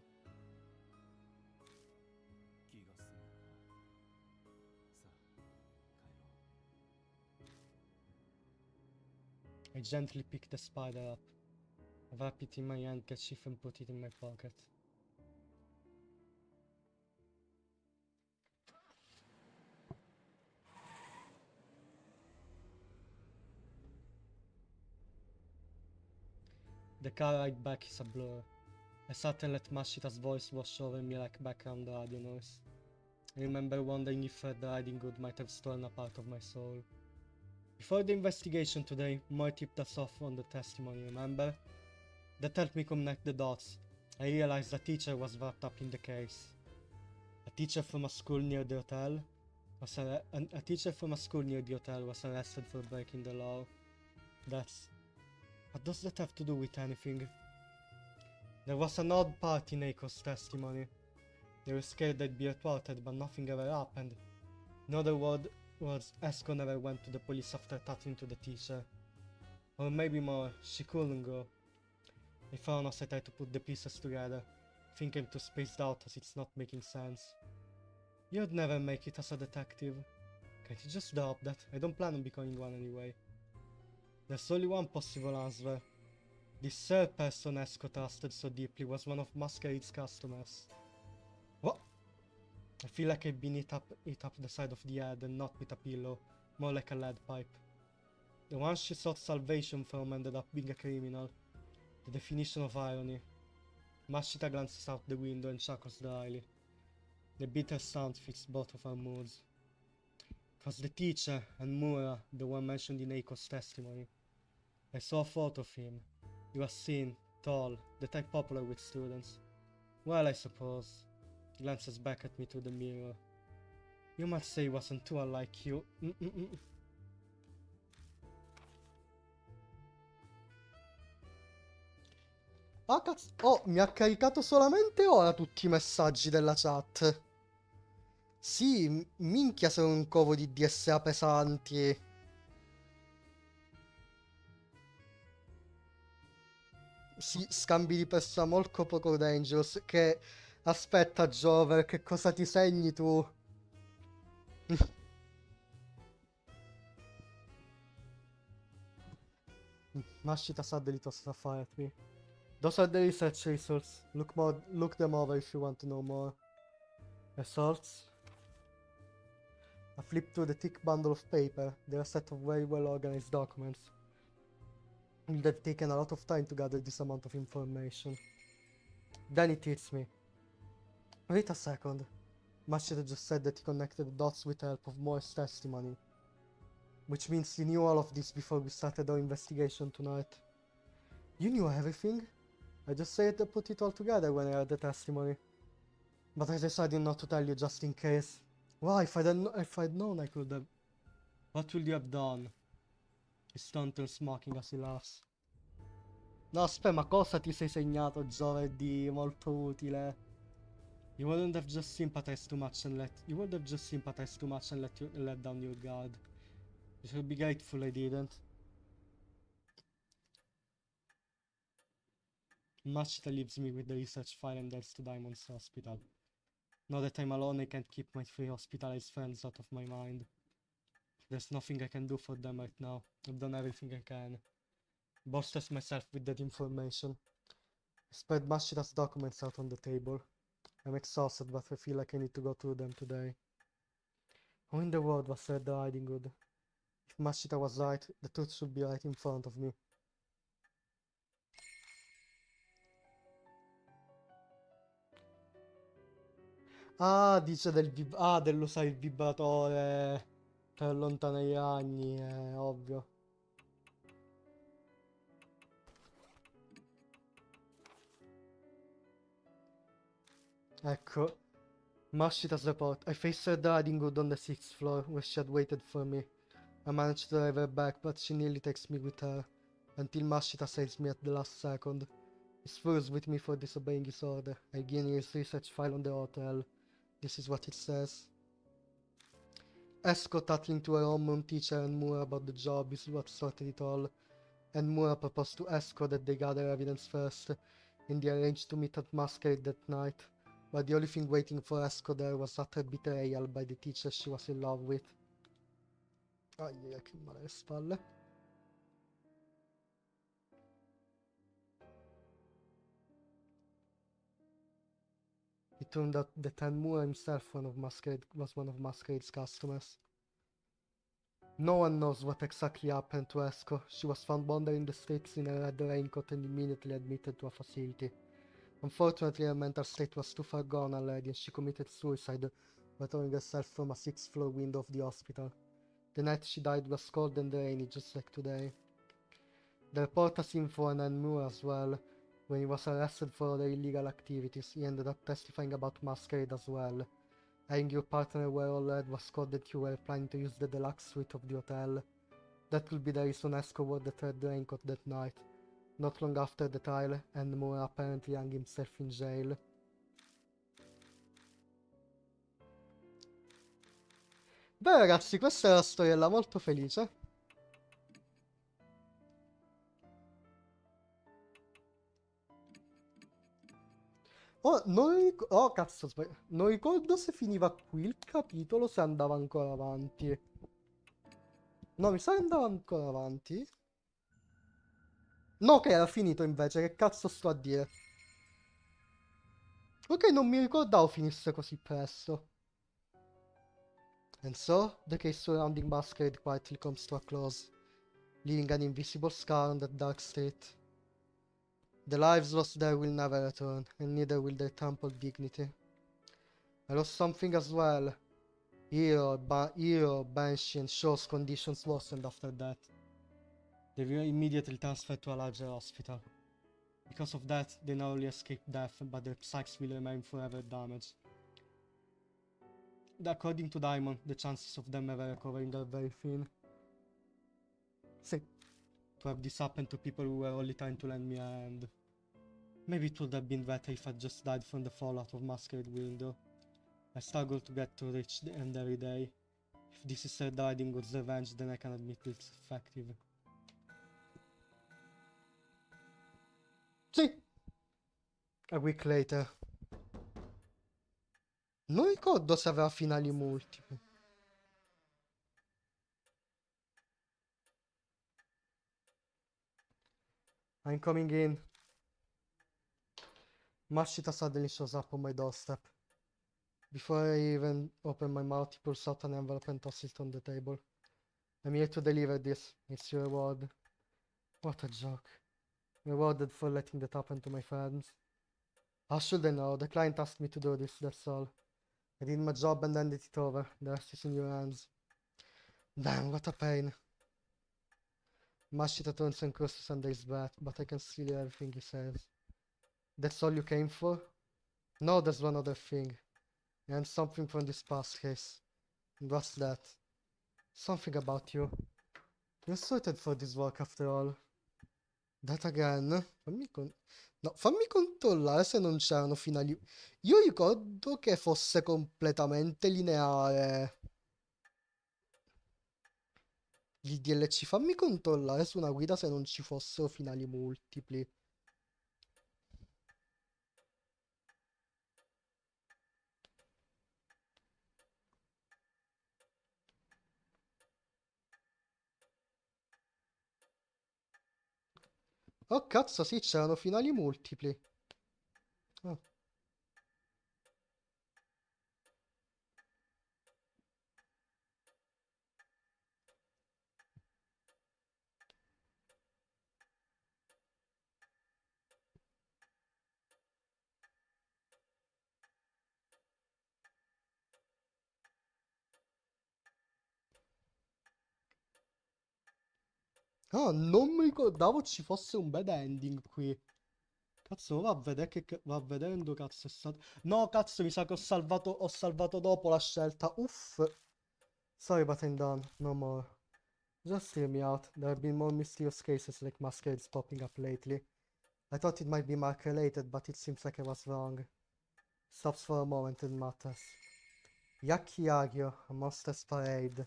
I gently pick the spider up, wrap it in my handkerchief and put it in my pocket. The car ride back is a blur. I sat and let Mashita's voice wash over me like background radio noise. I remember wondering if Red Riding Hood might have stolen a part of my soul. Before the investigation today, Moy tipped us off on the testimony, remember? That helped me connect the dots. I realized a teacher was wrapped up in the case. A teacher from a school near the hotel was arrested for breaking the law. What does that have to do with anything? There was an odd part in Eiko's testimony. They were scared they'd be reported, but nothing ever happened. In other words, Esko never went to the police after talking to the teacher. Or maybe more, she couldn't go. I found as I tried to put the pieces together, thinking too spaced out as it's not making sense. You'd never make it as a detective. Can't you just drop that? I don't plan on becoming one anyway. There's only one possible answer. This third person Esco trusted so deeply was one of Masquerade's customers. What? I feel like I've been hit up the side of the head and not with a pillow, more like a lead pipe. The one she sought salvation from ended up being a criminal. The definition of irony. Mashita glances out the window and chuckles dryly. The bitter sound fits both of our moods. It was the teacher and Mura, the one mentioned in Eiko's testimony. I saw a photo of him. He was thin, tall, the type popular with students. Well, I suppose. He glances back at me through the mirror. You might say he wasn't too unlike you. Ah, cazzo. Oh, mi ha caricato solamente ora tutti i messaggi della chat. Sì, minchia sono un covo di DSA pesanti. Sì, scambi di persona molto poco dangerous. Che... Aspetta, Jover, che cosa ti segni tu? Mashita suddenly tossed a fire at me. Those are the research results. Look them over if you want to know more. Results? I flipped through the thick bundle of paper. They're a set of very well organized documents. It would have taken a lot of time to gather this amount of information. Then it hits me. Wait a second. Mashita just said that he connected the dots with the help of Moore's testimony. Which means he knew all of this before we started our investigation tonight. You knew everything? I just said to put it all together when I heard the testimony. But I decided not to tell you just in case. Why? If I'd known I could have... What would you have done? He stunters smoking as he laughs. No, aspetta, ma cosa ti sei segnato, Giove, di molto utile? You wouldn't have just sympathized too much and let down your guard. You should be grateful I didn't. Machita leaves me with the research file and heads to Diamond's hospital. Now that I'm alone, I can't keep my three hospitalized friends out of my mind. There's nothing I can do for them right now. I've done everything I can. Bolsters myself with that information. I spread Mashita's documents out on the table. I'm exhausted, but I feel like I need to go through them today. Who in the world was Red Riding Hood? If Mashita was right, the truth should be right in front of me. Ah, dice dell'usare il vibratore per allontanare i ragni, è ovvio. Ecco. Mashita's report. I faced her Riding Hood on the 6th floor, where she had waited for me. I managed to drive her back, but she nearly takes me with her, until Mashita saves me at the last second. He's furious with me for disobeying his order. I gain his research file on the hotel. This is what it says. Esco tattling to her own teacher and Mura about the job is what started it all. And Mura proposed to Esco that they gather evidence first, and they arranged to meet at Masquerade that night. But the only thing waiting for Esco there was utter betrayal by the teacher she was in love with. Aia, che male alle spalle. It turned out that Mura himself was one of Masquerade's customers. No one knows what exactly happened to Esco. She was found wandering the streets in a red raincoat and immediately admitted to a facility. Unfortunately, her mental state was too far gone already and she committed suicide by throwing herself from a 6th-floor window of the hospital. The night she died was cold and rainy, just like today. The report has info on Mura as well. When he was arrested for other illegal activities, he ended up testifying about Masquerade as well. Adding your partner where all red was caught that you were planning to use the deluxe suite of the hotel. That will be the reason Esco wore the red raincoat that night. Not long after the trial, and Mura apparently hung himself in jail. Beh ragazzi, questa è una storiella molto felice. Oh, oh cazzo, non ricordo se finiva qui il capitolo, se andava ancora avanti. No, mi sa che andava ancora avanti. No, che era finito invece, che cazzo sto a dire? Ok, non mi ricordavo finisse così presto. And so, the case surrounding Masquerade quietly comes to a close, leaving an invisible scar on that dark street. The lives lost there will never return, and neither will their trampled dignity. I lost something as well. Hero, Banshee, and Shaw's conditions worsened after that. They were immediately transferred to a larger hospital. Because of that, they narrowly escaped death, but their psyches will remain forever damaged. According to Diamond, the chances of them ever recovering are very thin. See, to have this happen to people who were only trying to lend me a hand. Maybe it would have been better if I just died from the fallout of Masquerade Window. I struggle to get to reach the end every day. If this is Red Riding Hood's revenge, then I can admit it's effective. Sì! A week later. Non ricordo se aveva finali multipli. I'm coming in. Mashita suddenly shows up on my doorstep. Before I even open my mouth, he pulls out an envelope and tosses it on the table. I'm here to deliver this. It's your reward. What a joke. Rewarded for letting that happen to my friends. How should I know? The client asked me to do this, that's all. I did my job and handed it over. The rest is in your hands. Damn, what a pain. Mashita turns and curses under his breath, but I can still hear everything he says. That's all you came for? No, there's one other thing. And something from this past case. And what's that? Something about you. You're suited for this work after all. That again? No, fammi controllare se non c'erano finali. Io ricordo che fosse completamente lineare. Il DLC, fammi controllare su una guida se non ci fossero finali multipli. Oh cazzo, sì, c'erano finali multipli. Oh. Ah, non mi ricordavo ci fosse un bad ending qui. Cazzo, va a vedere va a vedere dove cazzo è stato. No, cazzo, mi sa che ho salvato dopo la scelta. Uff. Sorry, but I'm done. No more. Just hear me out. There have been more mysterious cases like masquerades popping up lately. I thought it might be Mark related, but it seems like I was wrong. Stops for a moment and mutters. Yakiagyo, a monster's parade.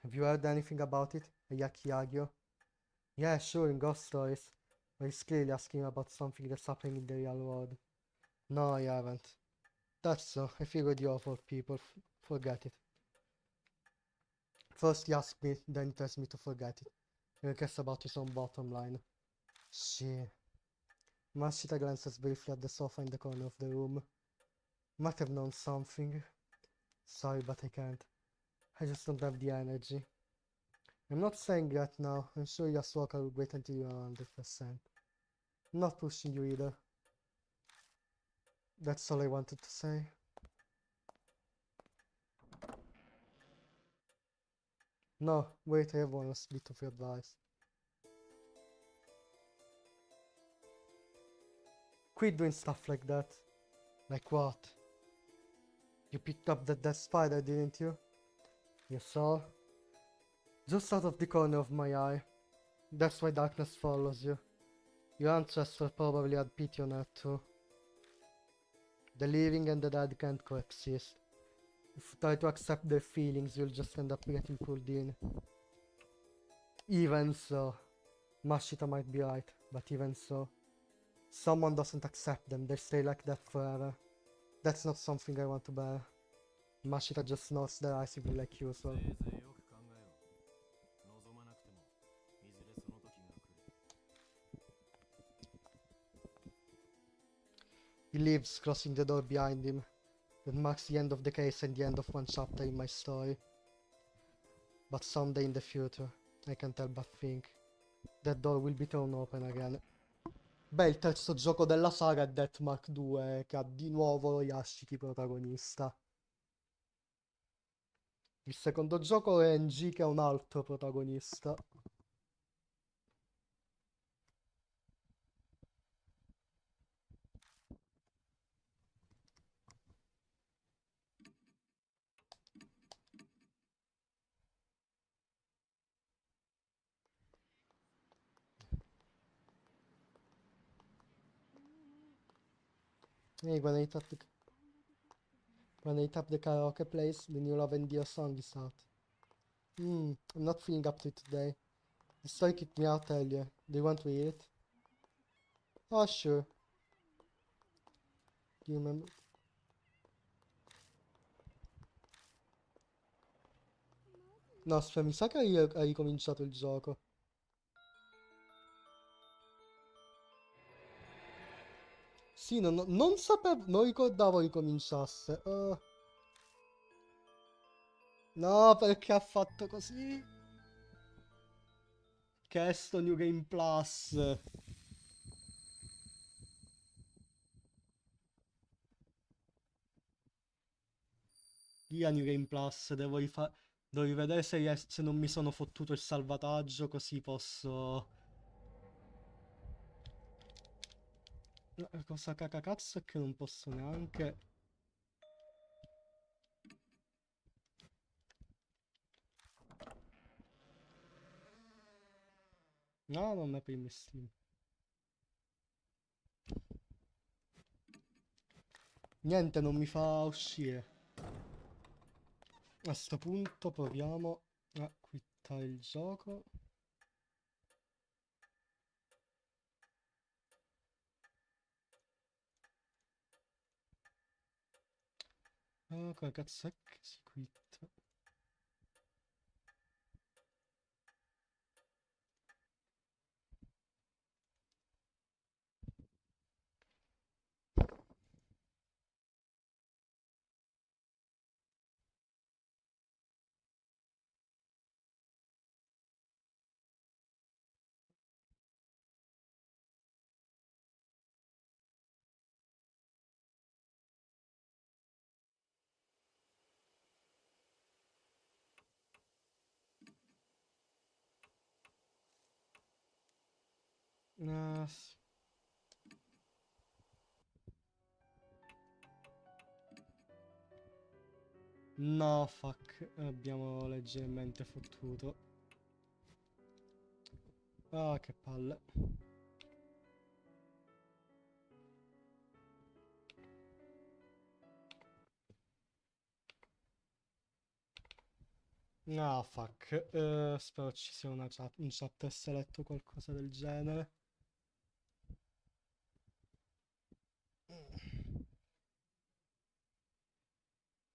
Have you heard anything about it? A Yakiagyo? Yeah, sure, in ghost stories. But he's clearly asking about something that's happening in the real world. No, I haven't. That's so. I figured you awful people. Forget it. First he asks me, then he tells me to forget it. He cares about his own bottom line. Shit. Mashita glances briefly at the sofa in the corner of the room. Might have known something. Sorry, but I can't. I just don't have the energy. I'm not saying that now. I'm sure Yasuoka will wait until you're 100%. I'm not pushing you either. That's all I wanted to say. No, wait, I have one last bit of advice. Quit doing stuff like that. Like what? You picked up that dead spider, didn't you? You saw? Just out of the corner of my eye. That's why darkness follows you. Your ancestor probably had pity on her too. The living and the dead can't coexist. If you try to accept their feelings, you'll just end up getting pulled in. Even so, Mashita might be right, but even so, someone doesn't accept them, they stay like that forever. That's not something I want to bear. Mashita just nods derisively like usual. He leaves, closing the door behind him. That marks the end of the case and the end of one chapter in my story. But someday in the future, I can't help but think, that door will be thrown open again. Beh, il terzo gioco della saga è Death Mark 2, che ha di nuovo Yashiki protagonista. Il secondo gioco è NG, che è un altro protagonista. Hey, when I tap the karaoke place, the new Love and Dear song is out. I'm not feeling up to it today. The story kicked me out earlier. Do you want to hear it? Oh, sure. Do you remember? No, aspetta, mi sa che hai ricominciato il gioco. Sì, non sapevo, non ricordavo ricominciasse. No, perché ha fatto così? Che è sto New Game Plus. Via New Game Plus, devo rivedere se non mi sono fottuto il salvataggio, così posso... No, cosa cacacazzo è che non posso neanche... No, non è prima Steam. Niente, non mi fa uscire. A sto punto proviamo a quittare il gioco. Ah, come cazzo è che si quitta? Ah, sì. No, fuck, abbiamo leggermente fottuto. Ah, che palle. Ah, fuck. Spero ci sia un chapter seletto o qualcosa del genere.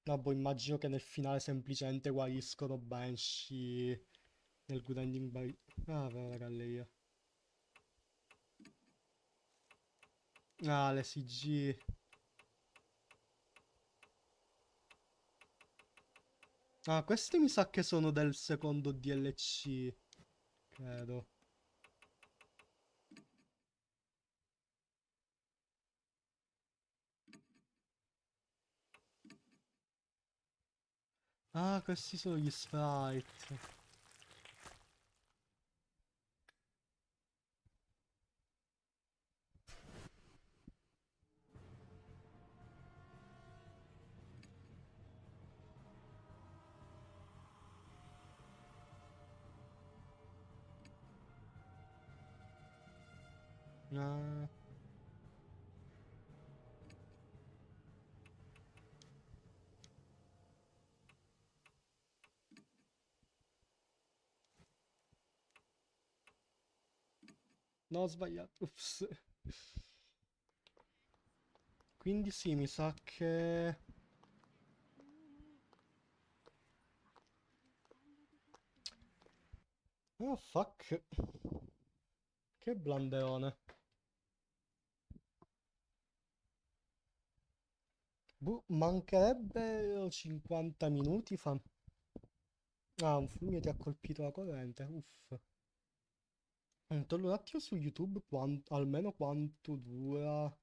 No, boh, immagino che nel finale semplicemente guariscono Banshee nel Good Ending by... Ah, vera la galleria. Ah, le CG. Ah, questi mi sa che sono del secondo DLC, credo. Ah, questi sono gli sprite. Ah, no, ho sbagliato. Ups. Quindi sì, mi sa che... Oh, fuck. Che blanderone. Boh, mancherebbero 50 minuti fa... Ah, un fulmine ti ha colpito la corrente, uff. Torno un attimo su YouTube, almeno quanto dura...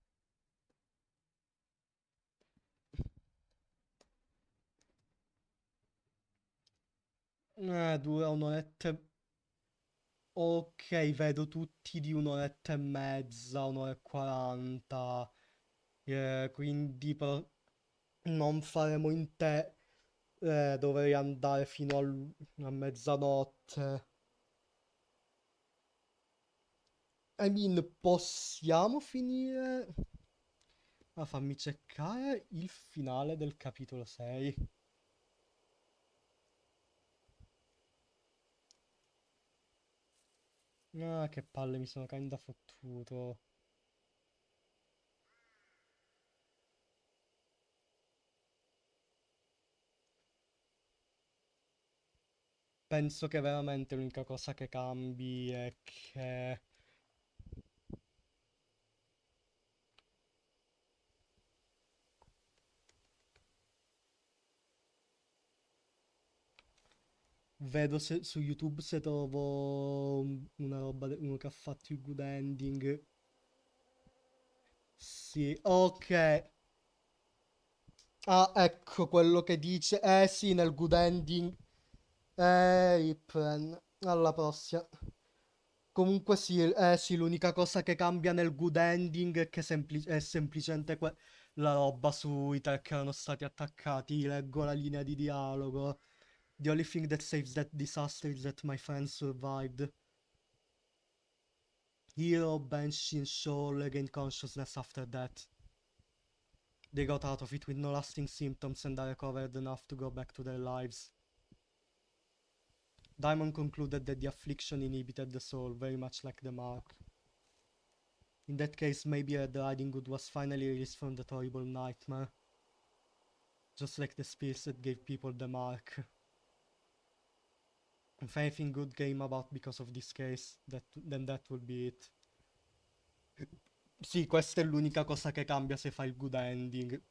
Dura un'oretta e... Ok, vedo tutti di un'oretta e mezza, un'ora e 40. Quindi non faremo in te. Dovrei andare fino a mezzanotte. I mean, possiamo finire... Ah, fammi cercare il finale del capitolo 6. Ah, che palle, mi sono kinda fottuto. Penso che veramente l'unica cosa che cambi è che... Vedo su YouTube se trovo una roba, uno che ha fatto il good ending. Sì, ok. Ah, ecco quello che dice. Eh sì, nel good ending. Ripren. Alla prossima. Comunque sì, sì, l'unica cosa che cambia nel good ending è che è semplicemente la roba sui tre che erano stati attaccati. Leggo la linea di dialogo. The only thing that saves that disaster is that my friends survived. Hero, Banshee, and Shoal regained consciousness after that. They got out of it with no lasting symptoms and are recovered enough to go back to their lives. Diamond concluded that the affliction inhibited the soul, very much like the mark. In that case, maybe Red Riding Hood was finally released from that horrible nightmare. Just like the spirits that gave people the mark. If anything good came about because of this case, then that will be it. Sì, questa è l'unica cosa che cambia se fai il good ending.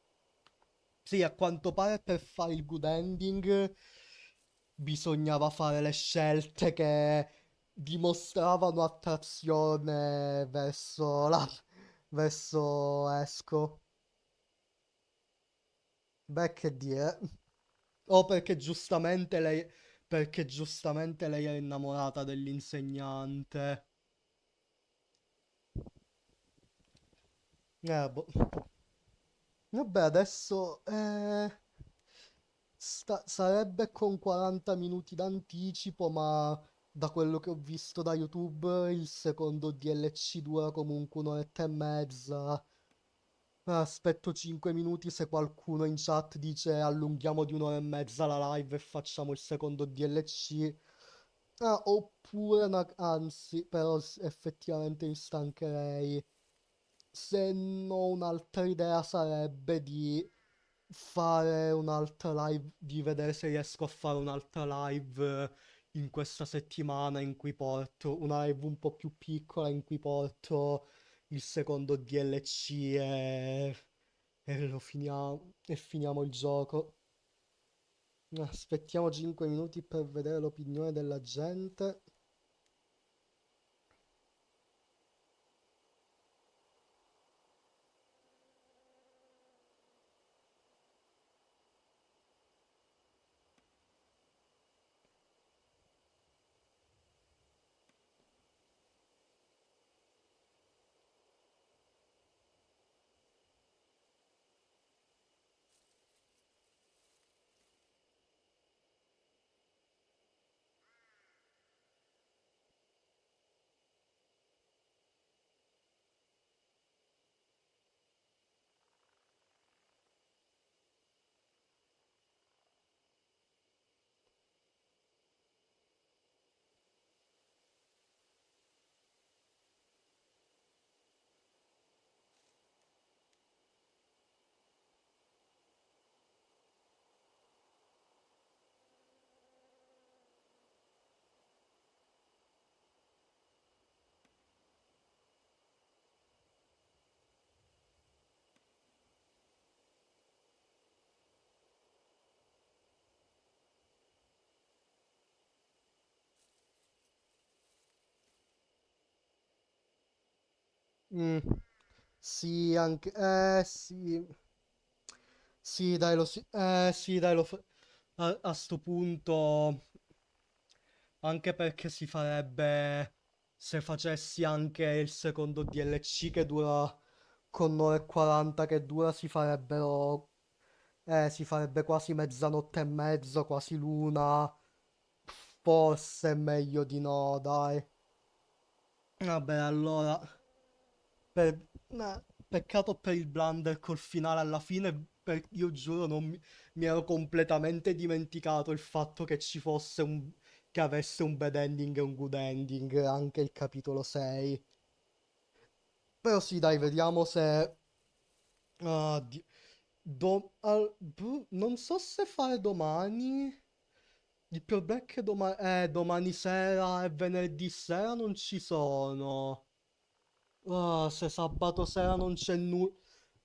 Sì, a quanto pare per fare il good ending bisognava fare le scelte che dimostravano attrazione verso Esco. Beh, che dire. O perché giustamente lei è innamorata dell'insegnante. Boh. Vabbè, adesso sarebbe con 40 minuti d'anticipo, ma da quello che ho visto da YouTube, il secondo DLC dura comunque un'oretta e mezza. Aspetto 5 minuti se qualcuno in chat dice allunghiamo di un'ora e mezza la live e facciamo il secondo DLC. Ah, oppure, anzi, però effettivamente mi stancherei. Se no, un'altra idea sarebbe di fare un'altra live, di vedere se riesco a fare un'altra live in questa settimana in cui porto una live un po' più piccola in cui porto il secondo DLC e lo finiamo e finiamo il gioco. Aspettiamo 5 minuti per vedere l'opinione della gente. Mm, sì, anche... sì. Sì, dai, sì, dai, a sto punto... Anche perché si farebbe... Se facessi anche il secondo DLC che dura... Con 1 ora e 40 che dura, si farebbero... si farebbe quasi mezzanotte e mezzo, quasi l'una. Forse è meglio di no, dai. Vabbè, allora... Per... Peccato per il blunder col finale alla fine, io giuro mi ero completamente dimenticato il fatto che ci fosse un... che avesse un bad ending e un good ending, anche il capitolo 6. Però sì, dai, vediamo se... ah, non so se fare domani. Il problema è che domani sera e venerdì sera non ci sono. Ah, se sabato sera non c'è nulla.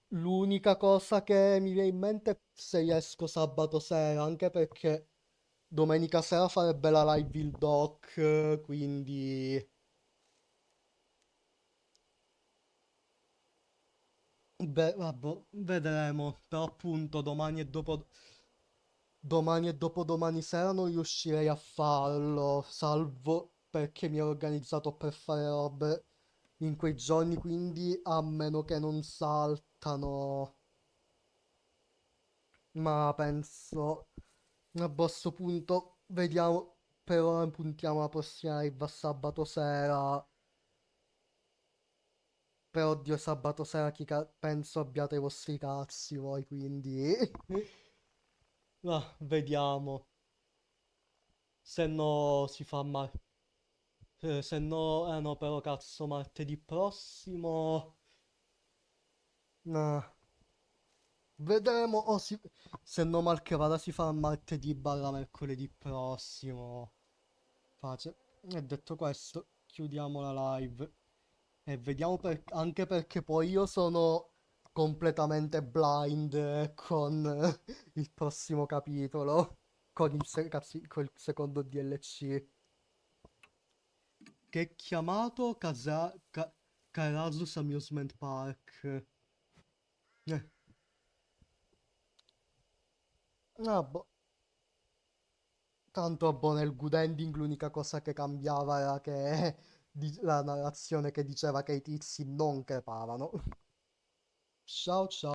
L'unica cosa che mi viene in mente è se riesco sabato sera, anche perché domenica sera farebbe la live il doc, quindi... Beh, vabbè, vedremo. Però appunto domani e dopodomani sera non riuscirei a farlo, salvo perché mi ero organizzato per fare robe in quei giorni, quindi a meno che non saltano. Ma penso, a questo punto, vediamo, per ora puntiamo la prossima live a sabato sera. Per oddio, sabato sera penso abbiate i vostri cazzi voi, quindi... vediamo. Se no si fa male. Se no, no, però cazzo, martedì prossimo... No, vedremo. Se no mal che vada si fa martedì barra mercoledì prossimo. Pace. E detto questo, chiudiamo la live. E vediamo anche perché poi io sono completamente blind con il prossimo capitolo. Con il secondo DLC. Che è chiamato Karasus Amusement Park. Eh, boh. Tanto boh, nel good ending l'unica cosa che cambiava era che la narrazione che diceva che i tizi non crepavano. Ciao ciao.